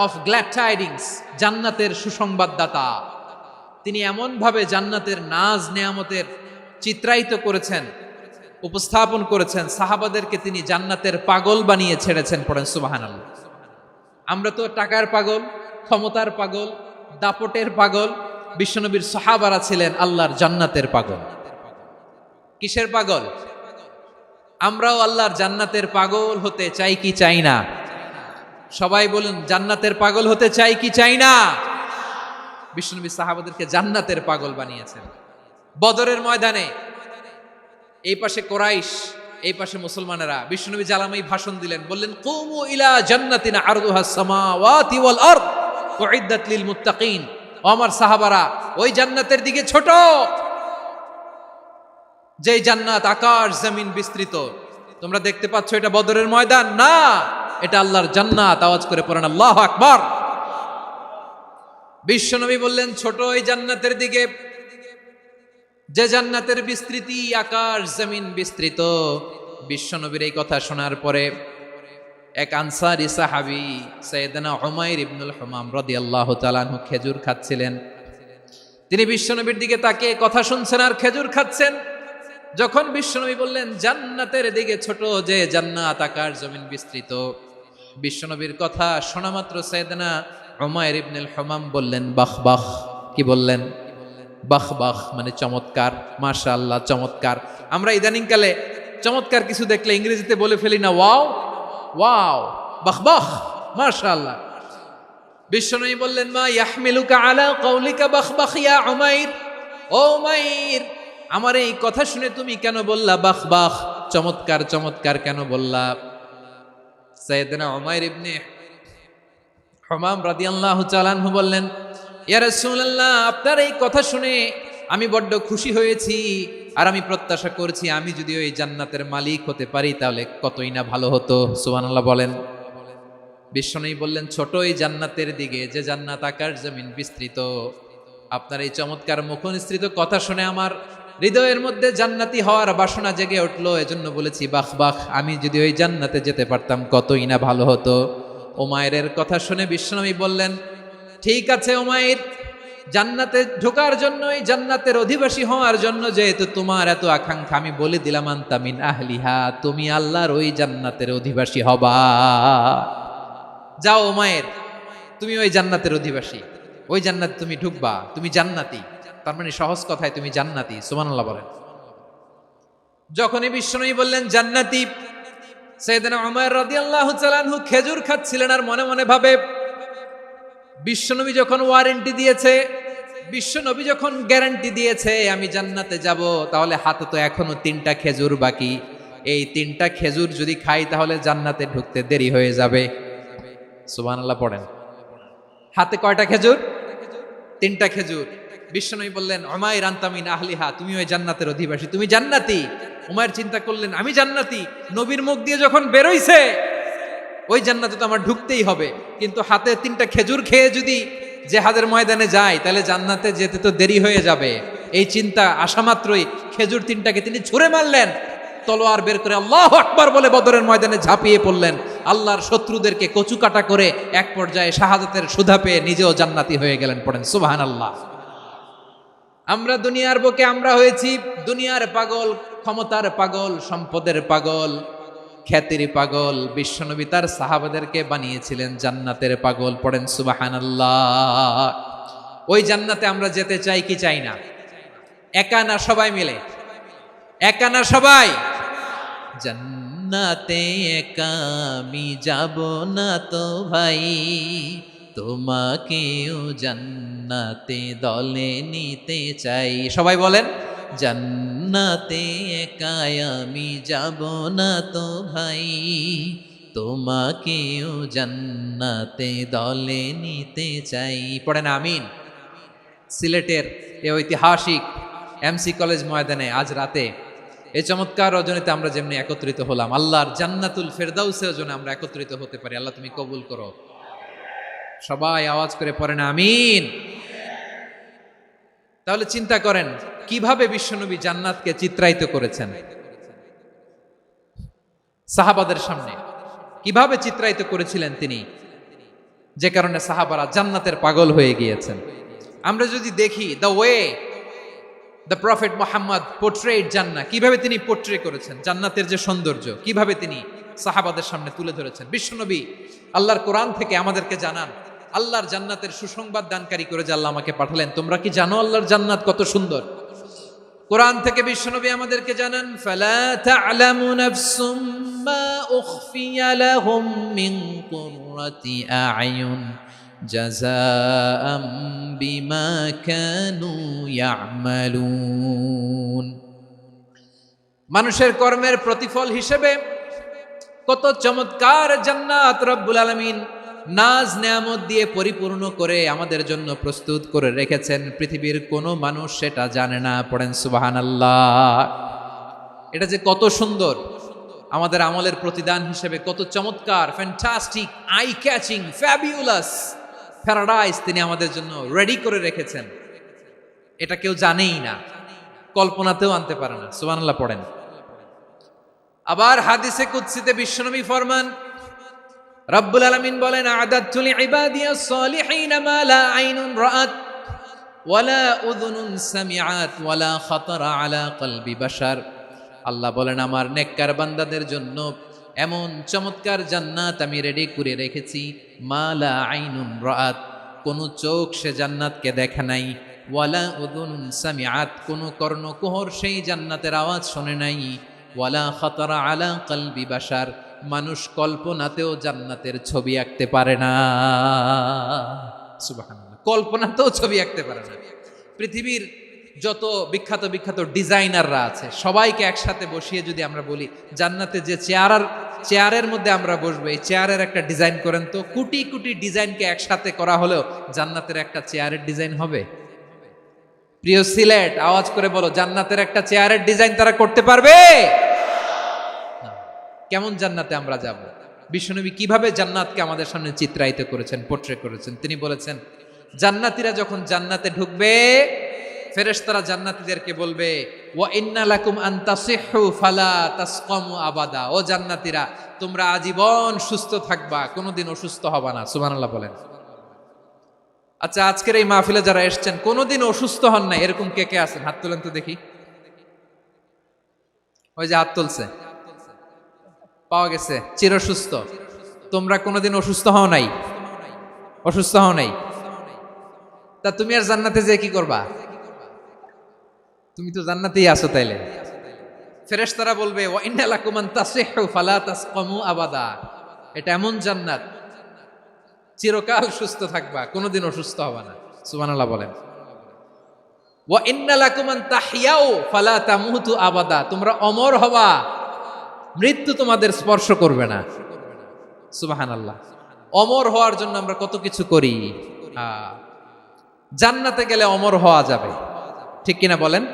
of glad tidings, জান্নাতের সুসংবাদদাতা। তিনি এমনভাবে জান্নাতের নাজ নেয়ামতের চিত্রায়িত করেছেন, উপস্থাপন করেছেন, সাহাবাদেরকে তিনি জান্নাতের পাগল বানিয়ে ছেড়েছেন। পড়েন সুবহানাল্লাহ। আমরা তো টাকার পাগল, ক্ষমতার পাগল, দাপটের পাগল। বিশ্বনবীর সাহাবারা ছিলেন আল্লাহর জান্নাতের পাগল। কিসের পাগল? আমরাও আল্লাহর জান্নাতের পাগল হতে চাই কি চাই না? সবাই বলুন, জান্নাতের পাগল হতে চাই কি চাই না? বিশ্বনবী সাহাবাদেরকে জান্নাতের পাগল বানিয়েছেন। বদরের ময়দানে এই পাশে কোরাইশ, এই পাশে মুসলমানেরা। বিশ্বনবী জালামাই ভাষণ দিলেন, বললেন কুমু ইলা জান্নাতিন আরদুহাস সামাওয়াতি ওয়াল আরদ উইদ্দাত লিল মুত্তাকিন। ও আমার সাহাবারা, ওই জান্নাতের দিকে ছোট, যেই জান্নাত আকাশ জমিন বিস্তৃত। তোমরা দেখতে পাচ্ছ এটা বদরের ময়দান না, এটা আল্লাহর জান্নাত। আওয়াজ করে পড়েন আল্লাহু আকবার। বিশ্বনবী বললেন ছোট ওই জান্নাতের দিকে, যে জান্নাতের বিস্তৃতি আকাশ জমিন বিস্তৃত। বিশ্বনবীর এই কথা শোনার পরে এক আনসারী সাহাবী সাইয়েদনা উমাইর ইবনুল হুমাম রাদিয়াল্লাহু তাআলা আনহু খেজুর খাচ্ছিলেন। তিনি বিশ্বনবীর দিকে তাকিয়ে কথা শুনছেন আর খেজুর খাচ্ছেন। যখন বিশ্বনবী বললেন জান্নাতের দিকে ছোট, যে জান্নাত আকাশ জমিন বিস্তৃত, বিশ্বনবীর কথা শোনা মাত্র সাইয়েদনা উমাইর ইবনুল হুমাম বললেন বাহ বাহ। কি বললেন? বাহ বাহ, মানে চমৎকার, মাশাআল্লাহ, চমৎকার। আমরা ইদানিং কালে চমৎকার কিছু দেখলে ইংরেজিতে বলে ফেলি না ওয়াও ওয়াও, বাহ বাহ, মাশাআল্লাহ। বিশ্বনবী বললেন মা ইয়াহমিলুকা আলা কওলিকা বাহ বাহ ইয়া উমাইর। ও উমাইর, আমার এই কথা শুনে তুমি কেন বললা বাহ বাহ, চমৎকার চমৎকার কেন বললা? সাইয়েদনা উমাইর ইবনে হুমাম রাদিয়াল্লাহু তাআলা আনহু বললেন ইয়া রাসূলুল্লাহ, আপনার এই কথা শুনে আমি বড্ড খুশি হয়েছি, আর আমি প্রত্যাশা করছি আমি যদি ওই জান্নাতের মালিক হতে পারি তাহলে কতই না ভালো হতো। সুবহানাল্লাহ বলেন। বিশ্বনবী বললেন ছোট এই জান্নাতের দিকে, যে জান্নাত আকাশ জমিন বিস্তৃত। আপনার এই চমৎকার মুখনিসৃত কথা শুনে আমার হৃদয়ের মধ্যে জান্নাতি হওয়ার বাসনা জেগে উঠলো, এজন্য বলেছি বাহ বাহ, আমি যদি ওই জান্নাতে যেতে পারতাম কতই না ভালো হতো। উমাইরের কথা শুনে বিশ্বনবী বললেন ঠিক আছে উমাইর, জান্নাতে ঢোকার জন্য, এই জান্নাতের অধিবাসী হওয়ার জন্য যেহেতু তোমার এত আকাঙ্ক্ষা, আমি বলে দিলাম আনতা মিন আহলিহা, তুমি আল্লাহর ওই জান্নাতের অধিবাসী হবা। যাও উমাইর, তুমি ওই জান্নাতের অধিবাসী। ওই জান্নাতে তুমি ঢুকবা, তুমি জান্নাতি। তার মানে সহজ কথায় তুমি জান্নাতি। সুবহানাল্লাহ বলেন। যখনই বিশ্বনবী বললেন জান্নাতি, সাইয়েদনা উমর রাদিয়াল্লাহু তাআলা আনহু খেজুর খাচ্ছিলেন আর মনে মনে ভাবে, বিশ্বনবী যখন ওয়ারেন্টি দিয়েছে, বিশ্বনবী যখন গ্যারান্টি দিয়েছে আমি জান্নাতে যাব, তাহলে হাতে তো এখনো 3টা খেজুর বাকি। এই 3টা খেজুর যদি খাই তাহলে জান্নাতে ঢুকতে দেরি হয়ে যাবে। সুবহানাল্লাহ পড়েন। হাতে কয়টা খেজুর? 3টা খেজুর। বিশ্বনবী বললেন উমাইর আনতা মিন আহলিহা, তুমি ওই জান্নাতের অধিবাসী, তুমি জান্নাতি। উমাইর চিন্তা করলেন আমি জান্নাতি, নবীর মুখ দিয়ে যখন বেরোইছে ওই জান্নাতে তো আমার ঢুকতেই হবে, কিন্তু হাতে 3টা খেজুর খেয়ে যদি জিহাদের ময়দানে যায় তাহলে জান্নাতে যেতে তো দেরি হয়ে যাবে। এই চিন্তা আসা মাত্রই খেজুর 3টাকে তিনি ছুঁড়ে মারলেন, তলোয়ার বের করে আল্লাহু আকবার বলে বদরের ময়দানে ঝাঁপিয়ে পড়লেন। আল্লাহর শত্রুদেরকে কচুকাটা করে এক পর্যায়ে শাহাদাতের সুধা পেয়ে নিজেও জান্নাতি হয়ে গেলেন। পড়েন সুবহানাল্লাহ। আমরা দুনিয়ার বুকে আমরা হয়েছি দুনিয়ার পাগল, ক্ষমতার পাগল, সম্পদের পাগল, খ্যাতির পাগল। বিশ্বনবী তার সাহাবাদেরকে বানিয়েছিলেন জান্নাতের পাগল। পড়েন সুবহানাল্লাহ। ওই জান্নাতে আমরা যেতে চাই কি চাই না? একা না সবাই মিলে? একা না সবাই? জান্নাতে একা আমি যাব না তো ভাই, তোমাকেও জান্নাতে দলে নিতে চাই। সবাই বলেন জান্নাতে একা আমি যাব না তো ভাই, তোমাকেও জান্নাতে দলে নিতে চাই। পড়েন আমিন। সিলেটের এই ঐতিহাসিক এমসি কলেজ ময়দানে আজ রাতে এই চমৎকার রজনীতে আমরা যেমনি একত্রিত হলাম, আল্লাহর জান্নাতুল ফেরদাউসের জন্য আমরা একত্রিত হতে পারি। আল্লাহ তুমি কবুল করো। সবাই আওয়াজ করে পড়েন আমিন। তাহলে চিন্তা করেন কিভাবে বিশ্বনবী জান্নাতকে চিত্রায়িত করেছেন সাহাবাদের সামনে, কিভাবে চিত্রায়িত করেছিলেন তিনি, যে কারণে সাহাবারা জান্নাতের পাগল হয়ে গিয়েছেন। আমরা যদি দেখি the way the prophet Muhammad portrait জান্নাত, কিভাবে তিনি পোর্ট্রে করেছেন জান্নাতের যে সৌন্দর্য, কিভাবে তিনি সাহাবাদের সামনে তুলে ধরেছেন। বিশ্বনবী আল্লাহর কোরআন থেকে আমাদেরকে জানান, আল্লাহর জান্নাতের সুসংবাদ দানকারী করে যে আল্লাহ আমাকে পাঠালেন। তোমরা কি জানো আল্লাহর জান্নাত কত সুন্দর? কোরআন থেকে বিশ্বনবী আমাদেরকে জানান, ফালা তা'লামু নাফসুম মা উখফিয়া লাহুম মিন কুররাতি আ'য়ুন জাযাআম বিমা কানু ইয়া'মালুন। মানুষের কর্মের প্রতিফল হিসেবে কত চমৎকার জান্নাত রব্বুল আলামিন নাজ নেয়ামত দিয়ে পরিপূর্ণ করে আমাদের জন্য প্রস্তুত করে রেখেছেন। পৃথিবীর কোনো মানুষ সেটা জানে না। পড়েন সুবহানাল্লাহ। এটা যে কত সুন্দর, আমাদের আমলের প্রতিদান হিসেবে কত চমৎকার, fantastic, eye catching, fabulous paradise তিনি আমাদের জন্য রেডি করে রেখেছেন। এটা কেউ জানেই না, কল্পনাতেও আনতে পারে না। সুবহানাল্লাহ পড়েন। আবার হাদিসে কুদসিতে বিশ্বনবী ফরমান, রব্বুল আলামিন বলেন, আ'দাতু লিইবাদিয়াস সালিহিনা মা লা আইনুন রাআত ওয়ালা উযুনুন সামিআত ওয়ালা খাতারা আলা কলবি বাশার। আল্লাহ বলেন আমার নেককার বান্দাদের জন্য এমন চমৎকার জান্নাত আমি রেডি করে রেখেছি, মা লা আইনুন রাআত, কোন চোখ সে জান্নাতকে দেখে নাই, ওয়ালা উযুনুন সামিআত, কোন কর্ণকুহর সেই জান্নাতের আওয়াজ শোনে নাই, ওয়ালা খাতারা আলা কলবি বাশার, মানুষ কল্পনাতেও জান্নাতের ছবি আঁকতে পারে না। সুবহানাল্লাহ, কল্পনাতেও ছবি আঁকতে পারে না। পৃথিবীর যত বিখ্যাত বিখ্যাত ডিজাইনাররা আছে সবাইকে একসাথে বসিয়ে যদি আমরা বলি জান্নাতে যে চেয়ারের মধ্যে আমরা বসবো, এই চেয়ারের একটা ডিজাইন করেন তো, কোটি কোটি ডিজাইনকে একসাথে করা হলেও জান্নাতের একটা চেয়ারের ডিজাইন হবে? প্রিয় সিলেট, আওয়াজ করে বলো, জান্নাতের একটা চেয়ারের ডিজাইন তারা করতে পারবে? কেমন জান্নাতে আমরা যাব? বিশ্বনবী কিভাবে জান্নাতকে আমাদের সামনে চিত্রায়িত করেছেন, পোর্ট্রে করেছেন। তিনি বলেছেন জান্নাতীরা যখন জান্নাতে ঢুকবে ফেরেশতারা জান্নাতীদেরকে বলবে, ওয়া ইন্না লাকুম আন তাসিহু ফালা তাসকামু আবাদা, ও জান্নাতীরা তোমরা আজীবন সুস্থ থাকবা, কোনোদিন অসুস্থ হবা না। সুবহানাল্লাহ বলেন। আচ্ছা, আজকের এই মাহফিলে যারা এসেছেন কোনোদিন অসুস্থ হন না এরকম কে কে আছেন? হাত তোলেন তো দেখি। ওই যে হাত তুলছে, পাওয়া গেছে, চিরসুস্থ। তোমরা কোনোদিন অসুস্থ হও নাই? অসুস্থ হও নাই? তা তুমি আর জান্নাতে যে কি করবা? তুমি তো জান্নাতেই আছো তাইলে। ফেরেশতারা বলবে ওয়া ইন্না লাকুম আন তাসিহু ফালা তাসকামু আবাদা, এটা এমন জান্নাত চিরকাল সুস্থ থাকবা, কোনোদিন অসুস্থ হবে না। সুবহানাল্লাহ বলেন। ওয়া ইন্না লাকুম আন তাহইয়াউ ফালা তামুতু আবাদা, তোমরা অমর হবা, মৃত্যু তোমাদের স্পর্শ করবে না। সুবহানাল্লাহ। অমর হওয়ার জন্য আমরা কত কিছু করি। জান্নাতে গেলে অমর হওয়া যাবে, ঠিক কিনা বলেন?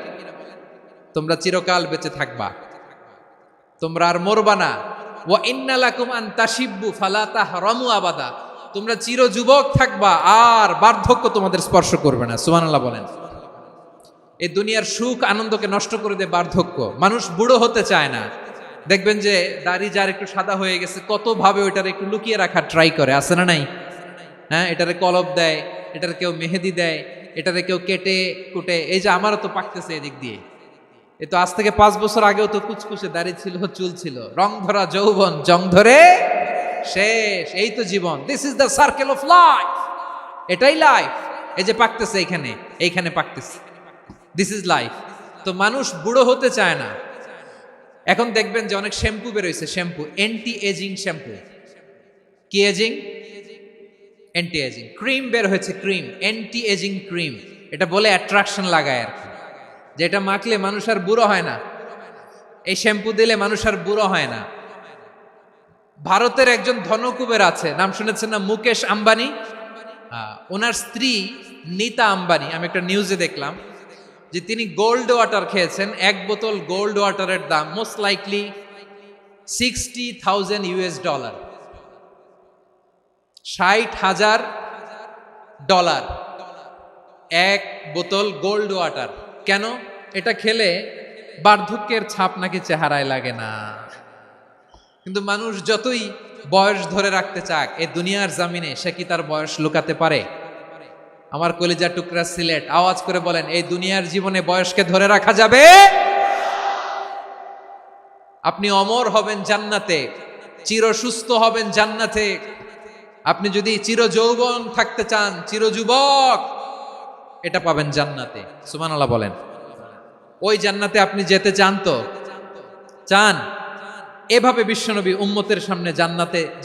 তোমরা চিরকাল বেঁচে থাকবা, তোমরা আর মরবা না। ওয়া ইন্না লাকুম আন তাশিব্বু ফালা তাহরামু আবাদা, তোমরা চির যুবক থাকবা, আর বার্ধক্য তোমাদের স্পর্শ করবে না। সুবহানাল্লাহ বলেন। এই দুনিয়ার সুখ আনন্দকে নষ্ট করে দেয় বার্ধক্য। মানুষ বুড়ো হতে চায় না। দেখবেন যে দাড়ি যার একটু সাদা হয়ে গেছে, কত ভাবে ওইটার একটু লুকিয়ে রাখার ট্রাই করে, আছে না নাই? হ্যাঁ, এটারে কলপ দেয়, এটার কেউ মেহেদি দেয়, এটারে কেউ কেটে কুটে। এই যে আমারও তো পাকতেছে এদিক দিয়ে, এ তো আজ থেকে 5 বছর আগেও তো কুচকুচে দাড়ি ছিল, চুল ছিল, রং ধরা যৌবন জং ধরে শেষ। এই তো জীবন, this is the circle of life, এটাই লাইফ। এই যে পাকতেছে এইখানে পাকতেছে, দিস ইজ লাইফ। তো মানুষ বুড়ো হতে চায় না। এখন দেখবেন যে অনেক শ্যাম্পু বেরোইছে, শ্যাম্পু অ্যান্টি এজিং শ্যাম্পু। কি এজিং? Anti ageing. ক্রিম বের হয়েছে, ক্রিম অ্যান্টি এজিং ক্রিম। এটা বলে অ্যাট্রাকশন লাগায় আর কি, যে এটা মাখলে মানুষ আর বুড়ো হয় না, এই শ্যাম্পু দিলে মানুষ আর বুড়ো হয় না। ভারতের একজন ধনকুবের আছে, নাম শুনেছেন না? মুকেশ আম্বানি। ওনার স্ত্রী নীতা আম্বানি, আমি একটা নিউজে দেখলাম যে তিনি গোল্ড ওয়াটার খেয়েছেন। 1 বোতল গোল্ড ওয়াটারের দাম মোস্ট লাইকলি $60,000 $60,000 1 বোতল গোল্ড ওয়াটার। কেন? এটা খেলে বার্ধক্যের ছাপ নাকি চেহারায় লাগে না। কিন্তু মানুষ যতই বয়স ধরে রাখতে চাক এই দুনিয়ার জামিনে, সে কি তার বয়স লুকাতে পারে? আমার কলিজা টুকরা সিলেট, আওয়াজ করে বলেন, এই দুনিয়ার জীবনে বয়সকে ধরে রাখা যাবে? আপনি অমর হবেন জান্নাতে, চির সুস্থ হবেন জান্নাতে। আপনি যদি চির যৌবন থাকতে চান, চির যুবক, এটা পাবেন জান্নাতে। সুবহানাল্লাহ বলেন। ওই জান্নাতে আপনি যেতে চান তো? চান? এভাবে বিশ্বনবী উম্মতের সামনে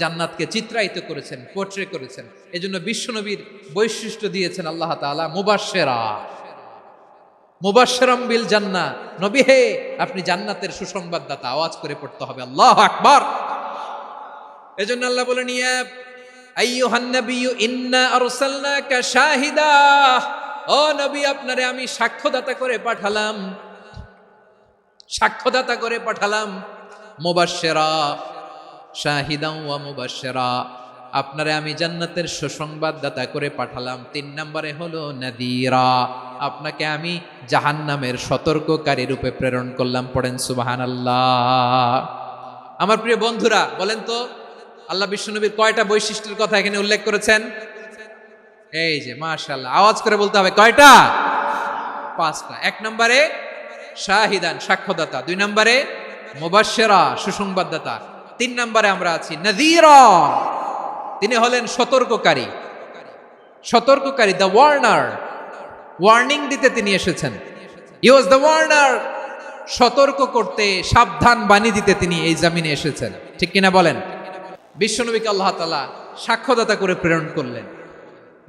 জান্নাতকে চিত্রায়িত করেছেন, পোর্ট্রে করেছেন। এজন্য বিশ্বনবীর বৈশিষ্ট্য দিয়েছেন আল্লাহ তাআলা মুবাশশিরাম বিল জান্নাহ। নবী হে, আপনি জান্নাতের সুসংবাদদাতা। আওয়াজ করে পড়তে হবে আল্লাহু আকবার। এজন্য আল্লাহ বলেন, ইয়া আইয়ুহান নাবিয়্যু ইন্না আরসালনাকা শাহিদা, ও নবী, আপনারে আমি সাক্ষ্যদাতা করে পাঠালাম। মুবাশশিরা শাহিদান ওয়া মুবাশশিরা, আপনারে আমি জান্নাতের সুসংবাদদাতা করে পাঠালাম। 3 নম্বরে হলো নাযীরা, আপনাকে আমি জাহান্নামের সতর্ককারী রূপে প্রেরণ করলাম। পড়েন সুবহানাল্লাহ। আমার প্রিয় বন্ধুরা, বলেন তো আল্লাহ বিশ্বনবীর কয়টা বৈশিষ্ট্যের কথা এখানে উল্লেখ করেছেন? এই যে মাশাআল্লাহ, আওয়াজ করে বলতে হবে, কয়টা? 5টা। 1 নম্বরে শাহিদান, সাক্ষ্যদাতা। 2 নম্বরে মুবাশশিরা, সুসংবাদদাতা। 3 নম্বরে আমরা আছি নাযীরা, তিনি হলেন সতর্ককারী। দ্য ওয়ার্নার, ওয়ার্নিং দিতে তিনি এসেছেন। হি ওয়াজ দ্য ওয়ার্নার, সতর্ক করতে, সাবধান বাণী দিতে তিনি এই জমিনে এসেছেন। ঠিক কিনা বলেন? বিশ্বনবীকে আল্লাহ তাআলা সাক্ষ্যদাতা করে প্রেরণ করলেন,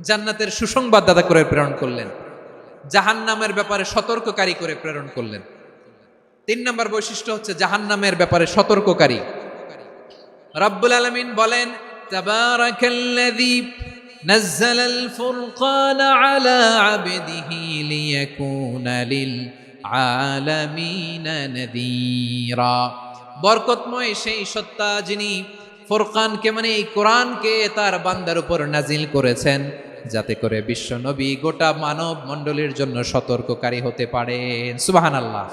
জান্নাতের সুসংবাদদাতা করে প্রেরণ করলেন, জাহান্নামের ব্যাপারে সতর্ককারী করে প্রেরণ করলেন। 3 নম্বর বৈশিষ্ট্য হচ্ছে জাহান্নামের ব্যাপারে সতর্ককারী। রব্বুল আলামিন বলেন, তাবারাকাল্লাযী নাযালাল ফুরকানা আলা আবদিহি লিয়াকুনা লিল আলামিনা নাযীরা। বরকতময় সেই সত্তা যিনি ফুরকানকে, মানে এই কোরআনকে তার বান্দার উপর নাজিল করেছেন, যাতে করে বিশ্ব নবী গোটা মানব মণ্ডলীর জন্য সতর্ককারী হতে পারেন। সুবহানাল্লাহ।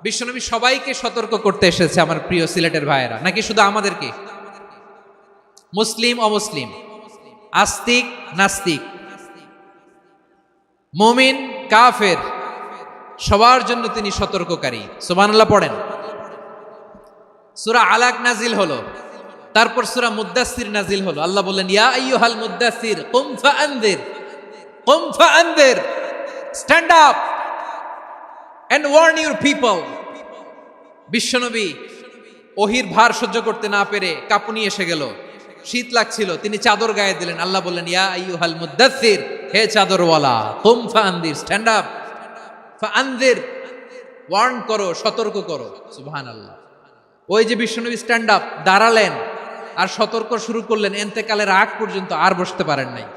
বিশ্বনবী সবাইকে সতর্ক করতে এসেছে, আমার প্রিয় সিলেটের ভাইয়েরা, নাকি শুধু আমাদেরকে? মুসলিম অমুসলিম, আস্তিক নাস্তিক, মুমিন কাফের, সবার জন্য তিনি সতর্ককারী। সুবহানাল্লাহ পড়েন। সূরা আলাক নাজিল হলো, তারপর সূরা মুদ্দাসসির নাজিল হলো। আল্লাহ বললেন, ইয়া আইয়ুহাল মুদ্দাসসির কুম ফাআনযির, কুম ফাআনদির, stand up and warn your people. বিশ্বনবী ওহির ভার সহ্য করতে না পেরে কাঁপুনি এসে গেল, শীত লাগছিল, তিনি চাদর গায়ে দিলেন। আল্লাহ বললেন, ইয়া আইয়ুহাল মুদ্দাসসির, হে চাদরওয়ালা, কুম ফাআনদির, স্ট্যান্ড আপ, ফাআনদির, ওয়ার্ন করো, সতর্ক করো। সুবহানাল্লাহ। ওই যে বিশ্বনবী স্ট্যান্ড আপ, দাঁড়ালেন আর সতর্ক শুরু করলেন, এন্তেকালের আগ পর্যন্ত আর বসতে পারেন নাই।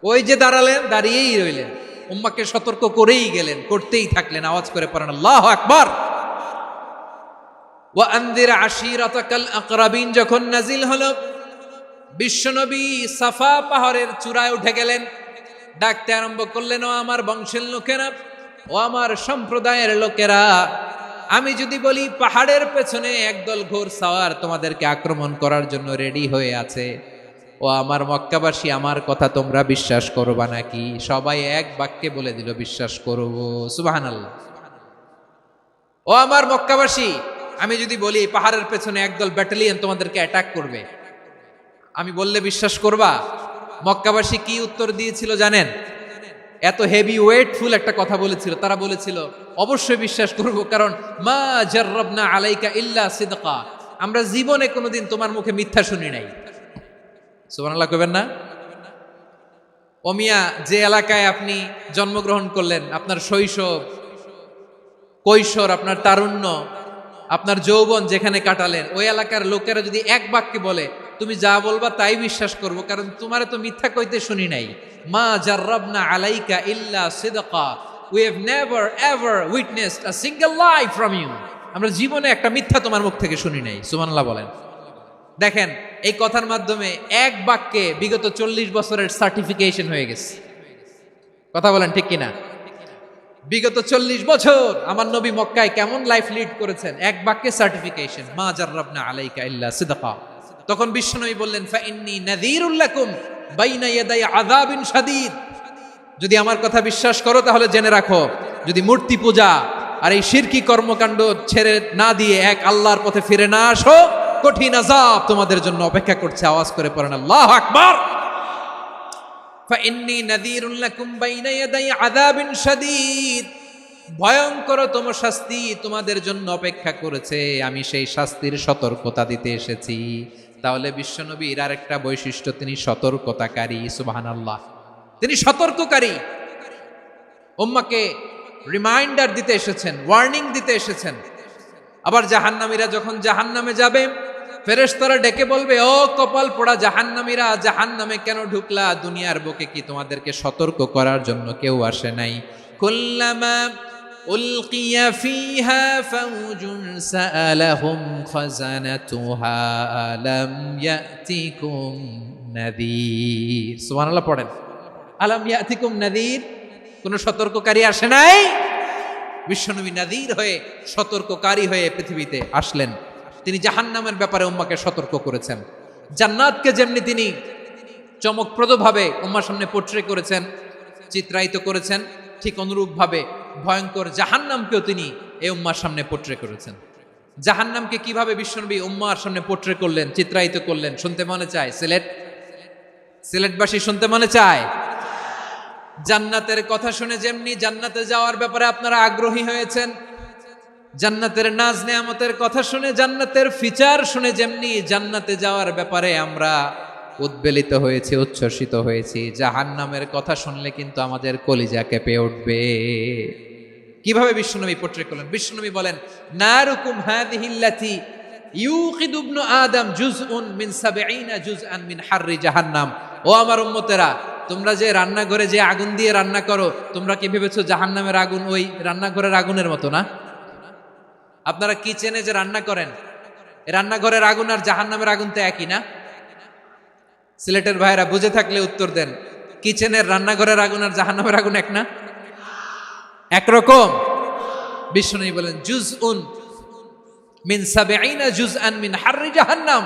ওই যে দাঁড়ালেন, দাঁড়িয়েই রইলেন, উম্মাকে সতর্ক করেই গেলেন, করতেই থাকলেন। আওয়াজ করে পড়েন আল্লাহু আকবার। ওয়া আনদির আশিরাতাকাল আকরাবিন যখন নাজিল হলো, বিশ্বনবী সাফা পাহাড়ের চূড়ায় উঠে গেলেন, ডাকতে আরম্ভ করলেন, ও আমার বংশের লোকেরা, ও আমার সম্প্রদায়ের লোকেরা, আমি যদি বলি পাহাড়ের পেছনে একদল ঘোর সাওয়ার তোমাদেরকে আক্রমণ করার জন্য রেডি হয়ে আছে, ও আমার মক্কাবাসী, আমার কথা তোমরা বিশ্বাস করবা নাকি? সবাই এক বাক্যে বলে দিল, বিশ্বাস করব। সুবহানাল্লাহ। ও আমার মক্কাবাসী, আমি যদি বলি পাহাড়ের পেছনে একদল ব্যাটালিয়ন তোমাদেরকে অ্যাটাক করবে, আমি বললে বিশ্বাস করবা? মক্কাবাসী কি উত্তর দিয়েছিল জানেন? এত হেভি ওয়েটফুল একটা কথা বলেছিল। তারা বলেছিল, অবশ্যই বিশ্বাস করব, কারণ মা জাররাবনা আলাইকা ইল্লা সিদকা, আমরা জীবনে কোনোদিন তোমার মুখে মিথ্যা শুনি নাই। সুবহানাল্লাহ কইবেন না? ও মিয়া, যে এলাকায় আপনি জন্মগ্রহণ করলেন, আপনার শৈশব, কৈশোর, আপনার তারুণ্য, আপনার যৌবন যেখানে কাটালেন, ওই এলাকার লোকেরা যদি এক বাক্যে বলে তুমি যা বলবা তাই বিশ্বাস করব, কারণ তোমারে তো মিথ্যা কইতে শুনি নাই। মা জাররাবনা আলাইকা ইল্লা সিদকা, we have never ever witnessed a single lie from you, আমরা জীবনে একটা মিথ্যা তোমার মুখ থেকে শুনি নাই। সুবহানাল্লাহ বলেন। দেখেন, এই কথার মাধ্যমে এক বাক্যে বিগত 40 বছরের সার্টিফিকেশন হয়ে গেছে। কথা বলেন ঠিক কিনা? বিগত 40 বছর আমার নবী মক্কায় কেমন লাইফ লিড করেছেন, এক বাক্যে সার্টিফিকেশন, মা জাররাবনা আলাইকা ইল্লা সিদকা। তখন বিশ্বনবী বললেন, ফাইন্নী নাযীরুল লাকুম বাইনা ইয়াদাই আযাবিন শাদীদ, যদি আমার কথা বিশ্বাস করো তাহলে জেনে রাখো, যদি মূর্তি পূজা আর এই শিরকি কর্মকাণ্ড ছেড়ে না দিয়ে এক আল্লাহর পথে ফিরে না আসো, কঠিন আযাব তোমাদের জন্য অপেক্ষা করছে। আওয়াজ করে পড়েন আল্লাহু আকবার। ফাইন্নী নাযীরুল লাকুম বাইনা ইয়াদাই আযাবিন শাদীদ, ভয়ঙ্করতম শাস্তি তোমাদের জন্য অপেক্ষা করেছে, আমি সেই শাস্তির সতর্কতা দিতে এসেছি। তাহলে বিশ্বনবীর আরেকটা বৈশিষ্ট্য, তিনি সতর্কতাকারী। সুবহানাল্লাহ, তিনি সতর্ককারী। উম্মাকে রিমাইন্ডার দিতে এসেছেন, ওয়ার্নিং দিতে এসেছেন। আবার জাহান্নামীরা যখন জাহান্নামে যাবে, ফেরেশতারা ডেকে বলবে, ও কপাল পোড়া জাহান্নামীরা, জাহান্নামে কেন ঢুকলা? দুনিয়ার বুকে কি তোমাদেরকে সতর্ক করার জন্য কেউ আসে নাই? কুল্লামা উলকিয়া ফিহা ফাউজুন সাআলাহুম খাযানাতুহা আলাম ইয়াতিকুম নাযীর। সুবহানাল্লাহ পড়েন, আলাম ইয়াতিকুম নাযীর, কোন সতর্ককারী আসে নাই? বিশ্বনবী নাযীর হয়ে, সতর্ককারী হয়ে পৃথিবীতে আসলেন। তিনি জাহান্নামের ব্যাপারে উম্মাকে সতর্ক করেছেন। জান্নাতকে যেমনি তিনি চমকপ্রদভাবে উম্মার সামনে পোট্রে করেছেন, চিত্রায়িত করেছেন, ঠিক অনুরূপভাবে ভয়ঙ্কর জাহান্নামকেও তিনি এই উম্মার সামনে পোট্রে করেছেন। জাহান্নামকে কিভাবে বিশ্বনবী উম্মার সামনে পোট্রে করলেন, চিত্রায়িত করলেন, শুনতে মনে চায়? সিলেটবাসী শুনতে মনে চায়? জান্নাতের কথা শুনে যেমনি জান্নাতে যাওয়ার ব্যাপারে আপনারা আগ্রহী হয়েছেন, জান্নাতের নাজ নেয়ামতের কথা শুনে, জান্নাতের ফিচার শুনে যেমনি জান্নাতে যাওয়ার ব্যাপারে আমরা উদ্বেলিত হয়েছি, উচ্ছ্বসিত হয়েছি, জাহান্নামের কথা শুনলে কিন্তু আমাদের কলিজা কেঁপে উঠবে। কিভাবে বিশ্বনবী পোট্রে করলেন? বিশ্বনবী বলেন, নারুকুম হাযিহিল্লাতী ইউকিদু ইবনু আদম জুজউন মিন ৭০ জুজআন মিন হাররি জাহান্নাম। ও আমার উম্মতেরা, তোমরা যে রান্নাঘরে যে আগুন দিয়ে রান্না করো, তোমরা কি ভেবেছো জাহান্নামের আগুন ওই রান্নাঘরের আগুনের মতো না? আপনারা কিচেনে যে রান্না করেন, রান্নাঘরের আগুন আর জাহান্নামের আগুন তো একই না? সিলেটের ভাইরা বুঝে থাকলে উত্তর দেন, কিচেনের রান্নাঘরের আগুন আর জাহান্নামের আগুন এক না? একরকম? বিশ্বনবী বলেন, জুজউন মিন ৭০ জুজআন মিন হাররি জাহান্নাম,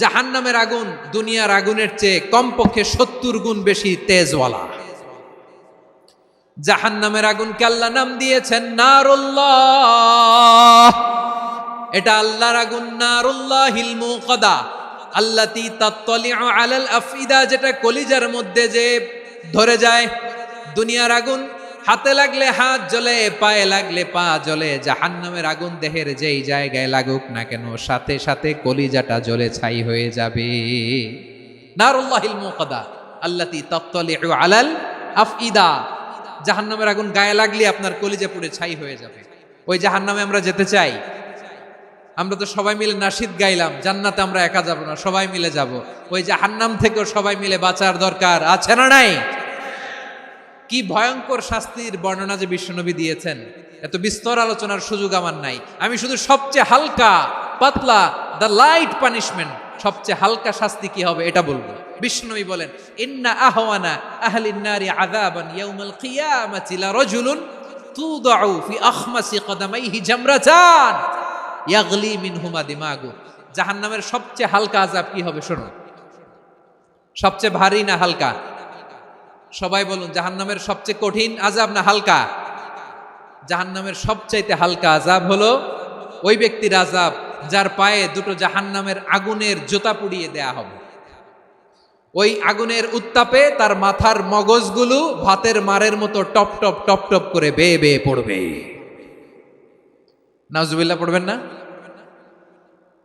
জাহান্নামের আগুন দুনিয়ার আগুনের চেয়ে কমপক্ষে ৭০ গুণ বেশি তেজওয়ালা। জাহান্নামের আগুনকে আল্লাহ নাম দিয়েছেন নারুল্লাহ। এটা আল্লাহর আগুন, নারুল্লাহিল মুকাদা আল্লাতী তাত্তালিউ আলাল আফইদা, যেটা কলিজার মধ্যে যে ধরে যায়। দুনিয়ার আগুন হাতে লাগলে হাত জ্বলে, পায়ে লাগলে পা জ্বলে। জাহান্নামের আগুন দেহের যেই জায়গায় লাগুক না কেন, সাথে সাথে কলিজাটা জ্বলে ছাই হয়ে যাবে। নারুল্লাহিল মুকাদা আল্লাতী তাত্তালিউ আলাল আফইদা। জাহান্নামের আগুন গায়ে লাগলে আপনার কলিজা পুড়ে ছাই হয়ে যাবে। ওই জাহান্নামে আমরা যেতে চাই? আমরা তো সবাই মিলে নাশিদ গাইলাম, জান্নাতে আমরা একা যাব না, সবাই মিলে যাব। ওই জাহান্নাম থেকেও সবাই মিলে বাঁচার দরকার আছে না নাই? কি ভয়ঙ্কর শাস্তির বর্ণনা যে বিশ্বনবী দিয়েছেন, এত বিস্তর আলোচনার সুযোগ আমার নাই। আমি শুধু সবচেয়ে হালকা পাতলা, দ্য লাইট পানিশমেন্ট, সবচেয়ে হালকা শাস্তি কি হবে এটা বলবো। বিশ্বনবী বলেন, ইন্না আহওয়ানা আহলিন নারি আযাবান ইয়াউমাল কিয়ামাতি লা রাজুলুন তুদাউ ফি আখমাসি কদামাইহি জামরাতান ইয়াগলি মিনহুমা দিমাগু। জাহান্নামের সবচেয়ে হালকা আযাব কি হবে শোনো। সবচেয়ে ভারী না হালকা? সবাই বলুন, জাহান্নামের সবচেয়ে কঠিন আযাব না হালকা? জাহান্নামের সবচাইতে হালকা আযাব হলো ওই ব্যক্তির আযাব যার পায়ে দুটো জাহান্নামের আগুনের জুতা পুড়িয়ে দেয়া হবে। ওই আগুনের উত্তাপে তার মাথার মগজগুলো ভাতের মারের মতো টপ টপ টপ টপ করে বেয়ে বেয়ে পড়বে। নাউজুবিল্লাহ পড়বেন না?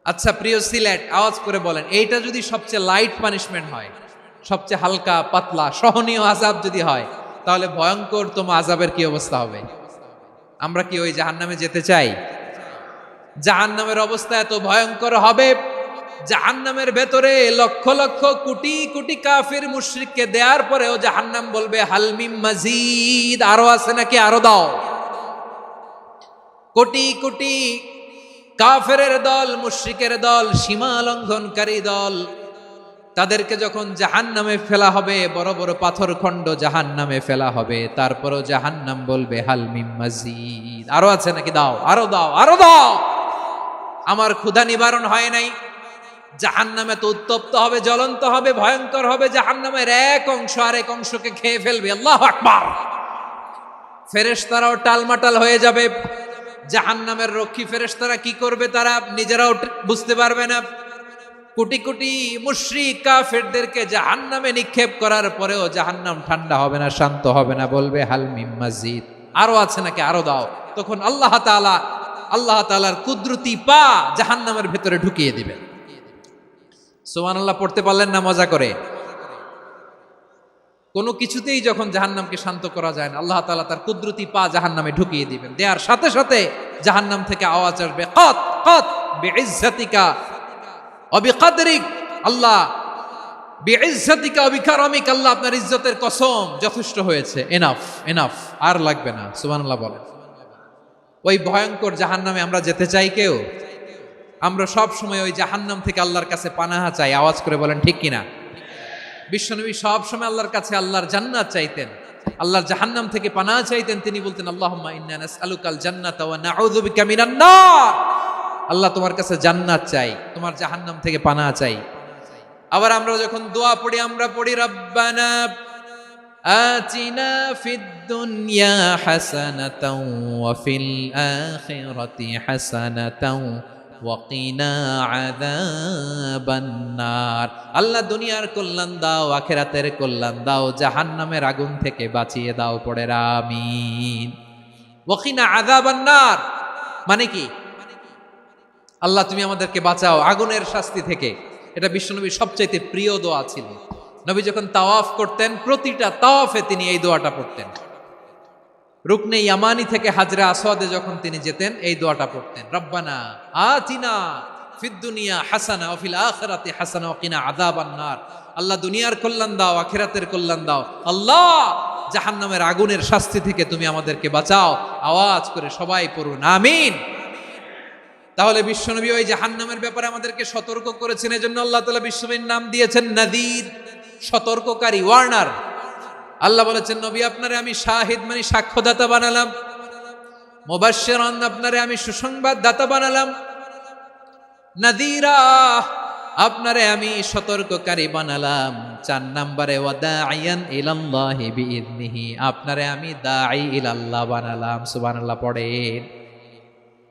আচ্ছা প্রিয় সিলেট, আওয়াজ করে বলেন, এইটা যদি সবচেয়ে লাইট পানিশমেন্ট হয়, সবচেয়ে হালকা পাতলা সহনীয় আযাব যদি হয়, তাহলে ভয়ঙ্কর তম আযাবের কি অবস্থা হবে? আমরা কি ওই জাহান্নামে যেতে চাই? জাহান্নামের অবস্থা এত ভয়ঙ্কর হবে, জাহান্নামের ভেতরে লক্ষ লক্ষ কোটি কোটি কাফির মুশরিককে দেওয়ার পরেও জাহান্নাম বলবে হাল মিম মাজিদ, আরো আছে নাকি, আরো দাও। কোটি কোটি কাফেরের দল, মুশরিকের দল, সীমা লঙ্ঘনকারী দল, তাদেরকে যখন জাহান্নামে ফেলা হবে, বড় বড় পাথর খণ্ড জাহান্নামে ফেলা হবে, তারপরও জাহান্নাম বলবে হাল মিম মাজিদ, আরো আছে নাকি, দাও, আরো দাও, আরো দাও। আমার ক্ষুধা নিবারণ হয় নাই। জাহান্নামে তো উত্তপ্ত হবে, জ্বলন্ত হবে, ভয়ঙ্কর হবে। জাহান্নামের এক অংশ আরেক অংশকে খেয়ে ফেলবে। আল্লাহু আকবার। ফেরেশতারাও টালমাটাল হয়ে যাবে। জাহান্নামের রক্ষী ফেরেশতারা কি করবে তারা নিজেরাও বুঝতে পারবে না। কোটি কোটি মুশরিক কাফেরদেরকে জাহান্নামে নিক্ষেপ করার পরেও জাহান্নাম ঠান্ডা হবে না, শান্ত হবে না, বলবে হাল মিম মাজিদ, আরো আছে নাকি, আরো দাও। তখন আল্লাহ তাআলার কুদরতি পা জাহান্নামের ভেতরে ঢুকিয়ে দিবেন। সুবহানাল্লাহ পড়তে পারলেন না মজা করে? কোনো কিছুতেই যখন জাহান্নামকে শান্ত করা যায় না, আল্লাহ তাআলা তার কুদরতি পা জাহান্নামে ঢুকিয়ে দিবেন। দেওয়ার সাথে সাথে জাহান্নাম থেকে আওয়াজ আসবে, কত কত বিইজ্জাতিকা ওয়া বিকদরিক, আল্লাহ বিইজ্জাতিকা ওয়া বিকারামিক, আল্লাহ আপনার ইজ্জতের কসম, যথেষ্ট হয়েছে, এনাফ এনাফ, আর লাগবে না। সুবহানাল্লাহ বলেন। ওই ভয়ঙ্কর জাহান্নামে আমরা যেতে চাই কেউ? আমরা সব সময় ওই জাহান্নাম থেকে আল্লাহর কাছে পানাহা চাই। আওয়াজ করে বলেন ঠিক কিনা? বিশ্বনবী সব সময় আল্লাহর কাছে আল্লাহর জান্নাত চাইতেন, আল্লাহর জাহান্নাম থেকে পানাহা চাইতেন। তিনি বলতেন, আল্লাহুম্মা ইন্না নাসআলুকাল জান্নাতা ওয়া নাউযু বিকা মিনান নার। আল্লাহ তোমার কাছে জান্নাত চাই, তোমার জাহান্নাম থেকে পানাহা চাই। আবার আমরা যখন দোয়া পড়ি, আমরা পড়ি রব্বানা আতিনা ফিদ দুনিয়া হাসানাতাও ওয়া ফিল আখিরাতি হাসানাতাও ওয়া কিনা আযাবান নার। আল্লাহ দুনিয়ার কল্যাণ দাও, আখিরাতের কল্যাণ দাও, জাহান্নামের আগুন থেকে বাঁচিয়ে দাও, পড়ে আমিন। ওয়া কিনা আযাবান নার মানে কি? আল্লাহ তুমি আমাদেরকে বাঁচাও আগুনের শাস্তি থেকে। এটা বিশ্বনবীর সবচাইতে প্রিয় দোয়া ছিল। নবী যখন তাওয়াফ করতেন, প্রতিটা তাওয়াফে তিনি এই দোয়াটা পড়তেন। রুকনে ইয়ামানি থেকে হাজরে আসওয়াদে যখন তিনি যেতেন, এই দোয়াটা পড়তেন, রব্বানা আতিনা ফিদ দুনিয়া হাসানা ওয়া ফিল আখিরাতি হাসানা ওয়া কিনা আযাবান নার। আল্লাহ দুনিয়ার কল্যাণ দাও, আখিরাতের কল্যাণ দাও। আল্লাহ জাহান্নামের আগুনের শাস্তি থেকে তুমি আমাদেরকে বাঁচাও। আওয়াজ করে সবাই পড়ুন আমিন। তাহলে বিশ্বনবী ওই জাহান্নামের ব্যাপারে আমাদেরকে সতর্ক করেছেন। এজন্য আল্লাহ তাআলা বিশ্বনবীর নাম দিয়েছেন নাযীর, সতর্ককারী, ওয়ার্নার। আল্লাহ বলেছেন, নবী আপনারে আমি শাহিদ মানে সাক্ষ্যদাতা বানালাম, মুবাশশিরান আপনারে আমি সুসংবাদ দাতা বানালাম, নাযীরা আপনারে আমি সতর্ককারী বানালাম। 4 নম্বরে ওয়া দাঈয়ান ইলাল্লাহি বিইذনিহি, আপনারে আমি দাঈ ইলাল্লাহ বানালাম। সুবহানাল্লাহ পড়েন।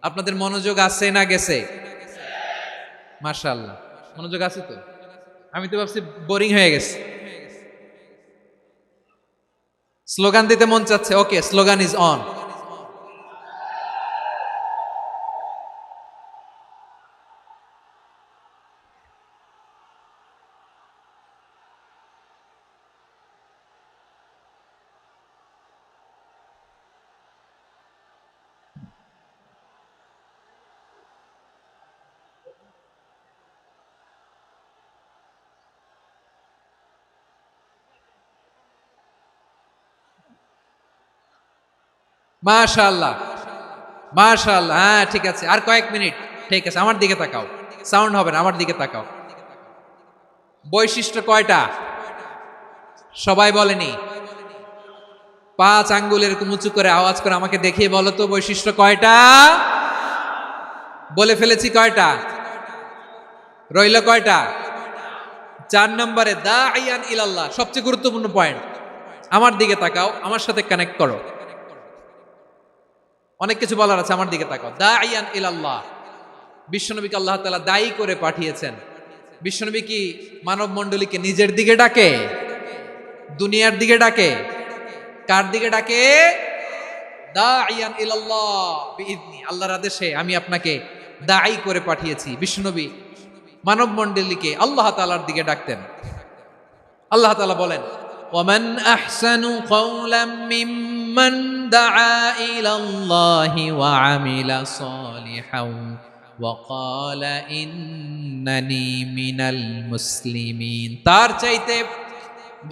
আপনাদের মনোযোগ আছে না গেছে? মাশাআল্লাহ মনোযোগ আছে তো। আমি তো ভাবছি বোরিং হয়ে গেছে। স্লোগান দিতে মন চাচ্ছে, ওকে, স্লোগান ইজ অন। মাশাআল্লাহ, মাশাআল্লাহ, হ্যাঁ ঠিক আছে, আর কয়েক মিনিট। ঠিক আছে, আমার দিকে তাকাও, সাউন্ড হবে না, আমার দিকে তাকাও। বৈশিষ্ট্য কয়টা সবাই বলেনি? 5 আঙ্গুল এরকম উঁচু করে আওয়াজ করে আমাকে দেখিয়ে বলো তো বৈশিষ্ট্য কয়টা। বলে ফেলেছি কয়টা, রইল কয়টা? 4 নম্বরে দাঈয়ান ইলাল্লাহ, সবচেয়ে গুরুত্বপূর্ণ পয়েন্ট। আমার দিকে তাকাও, আমার সাথে কানেক্ট করো, অনেক কিছু বলার আছে, আমার দিকে তাকাও। দাঈয়ান ইলাল্লাহ, বিশ্বনবীকে আল্লাহ তাআলা দায়ী করে পাঠিয়েছেন। বিশ্বনবী কি মানব মণ্ডলীকে নিজের দিকে ডাকে, দুনিয়ার দিকে ডাকে? কার দিকে ডাকে? দাঈয়ান ইলাল্লাহ বিইذনি, আল্লাহর আদেশে আমি আপনাকে দায়ী করে পাঠিয়েছি। বিশ্বনবী মানব মণ্ডলীকে আল্লাহ তাআলার দিকে ডাকতেন। আল্লাহ তাআলা বলেন, ওয়ামান আহসানু কওলাম মিম্মান দাআ ইলাল্লাহি ওয়া আমিলা সালিহান ওয়া ক্বালা ইন্নানি মিনাল মুসলিমিন। তার চাইতে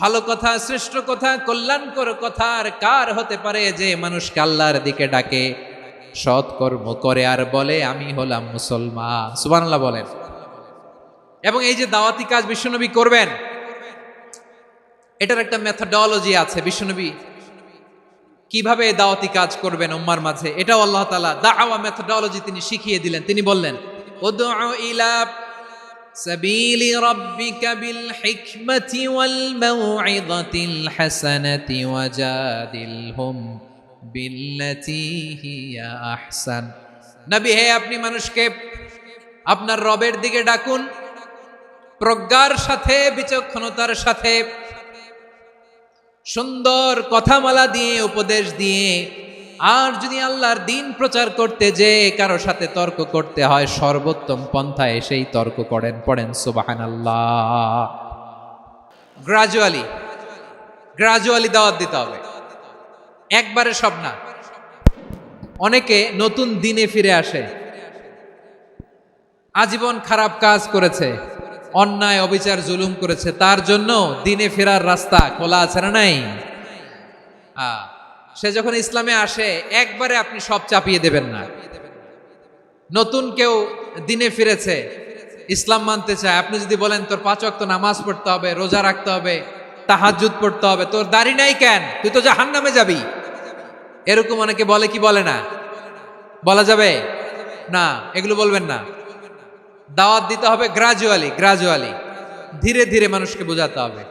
ভালো কথা, শ্রেষ্ঠ কথা, কল্যাণকর কথা আর কার হতে পারে যে মানুষকে আল্লাহর দিকে ডাকে, সৎ কর্ম করে আর বলে আমি হলাম মুসলমান। সুবহানাল্লাহ বলেন। এবং এই যে দাওয়াতি কাজ বিশ্বনবী করবেন, এটার একটা মেথডোলজি আছে। বিশ্বনবী কিভাবে দাওয়াতি কাজ করবেন উম্মার মাঝে, এটাও আল্লাহ তাআলা দাওয়া মেথডোলজি তিনি শিখিয়ে দিলেন। তিনি বললেন, উদউ ইলা সাবিলি রাব্বিকা বিল হিকমাতি ওয়াল মাউইযাতিল হাসানাতি ওয়াজাদিলহুম বিল্লাতী হিয়া আহসান। নবী হে, আপনি মানুষকে আপনার রবের দিকে ডাকুন প্রজ্ঞার সাথে, বিচক্ষণতার সাথে, সুন্দর কথামালা দিয়ে, উপদেশ দিয়ে। আর যদি আল্লাহর দিন প্রচার করতে যে কারো সাথে তর্ক করতে হয়, সর্বোত্তম পন্থায় সেই তর্ক করেন। পড়েন সুবহানাল্লাহ। গ্রাজুয়ালি গ্রাজুয়ালি দাওয়াত দিতে হবে, একবারে সব না। অনেকে নতুন দিনে ফিরে আসে, আজীবন খারাপ কাজ করেছে, অন্যায় অবিচার জুলুম করেছে, তার জন্য দিনে ফেরার রাস্তা খোলা আছে না নাই? সে যখন ইসলামে আসে একবারে আপনি সব চাপিয়ে দেবেন না। নতুন কেউ দিনে ফিরেছে, ইসলাম মানতে চায়, আপনি যদি বলেন তোর 5 ওয়াক্ত নামাজ পড়তে হবে, রোজা রাখতে হবে, তাহাজ্জুদ পড়তে হবে, তোর দাড়ি নাই কেন, তুই তো জাহান্নামে যাবি, এরকম অনেকে বলে কি বলে না? বলা যাবে না, এগুলো বলবেন না। দাওয়াত দিতে হবে গ্রাজুয়ালি, ধীরে ধীরে মানুষকে বোঝাতে হবে।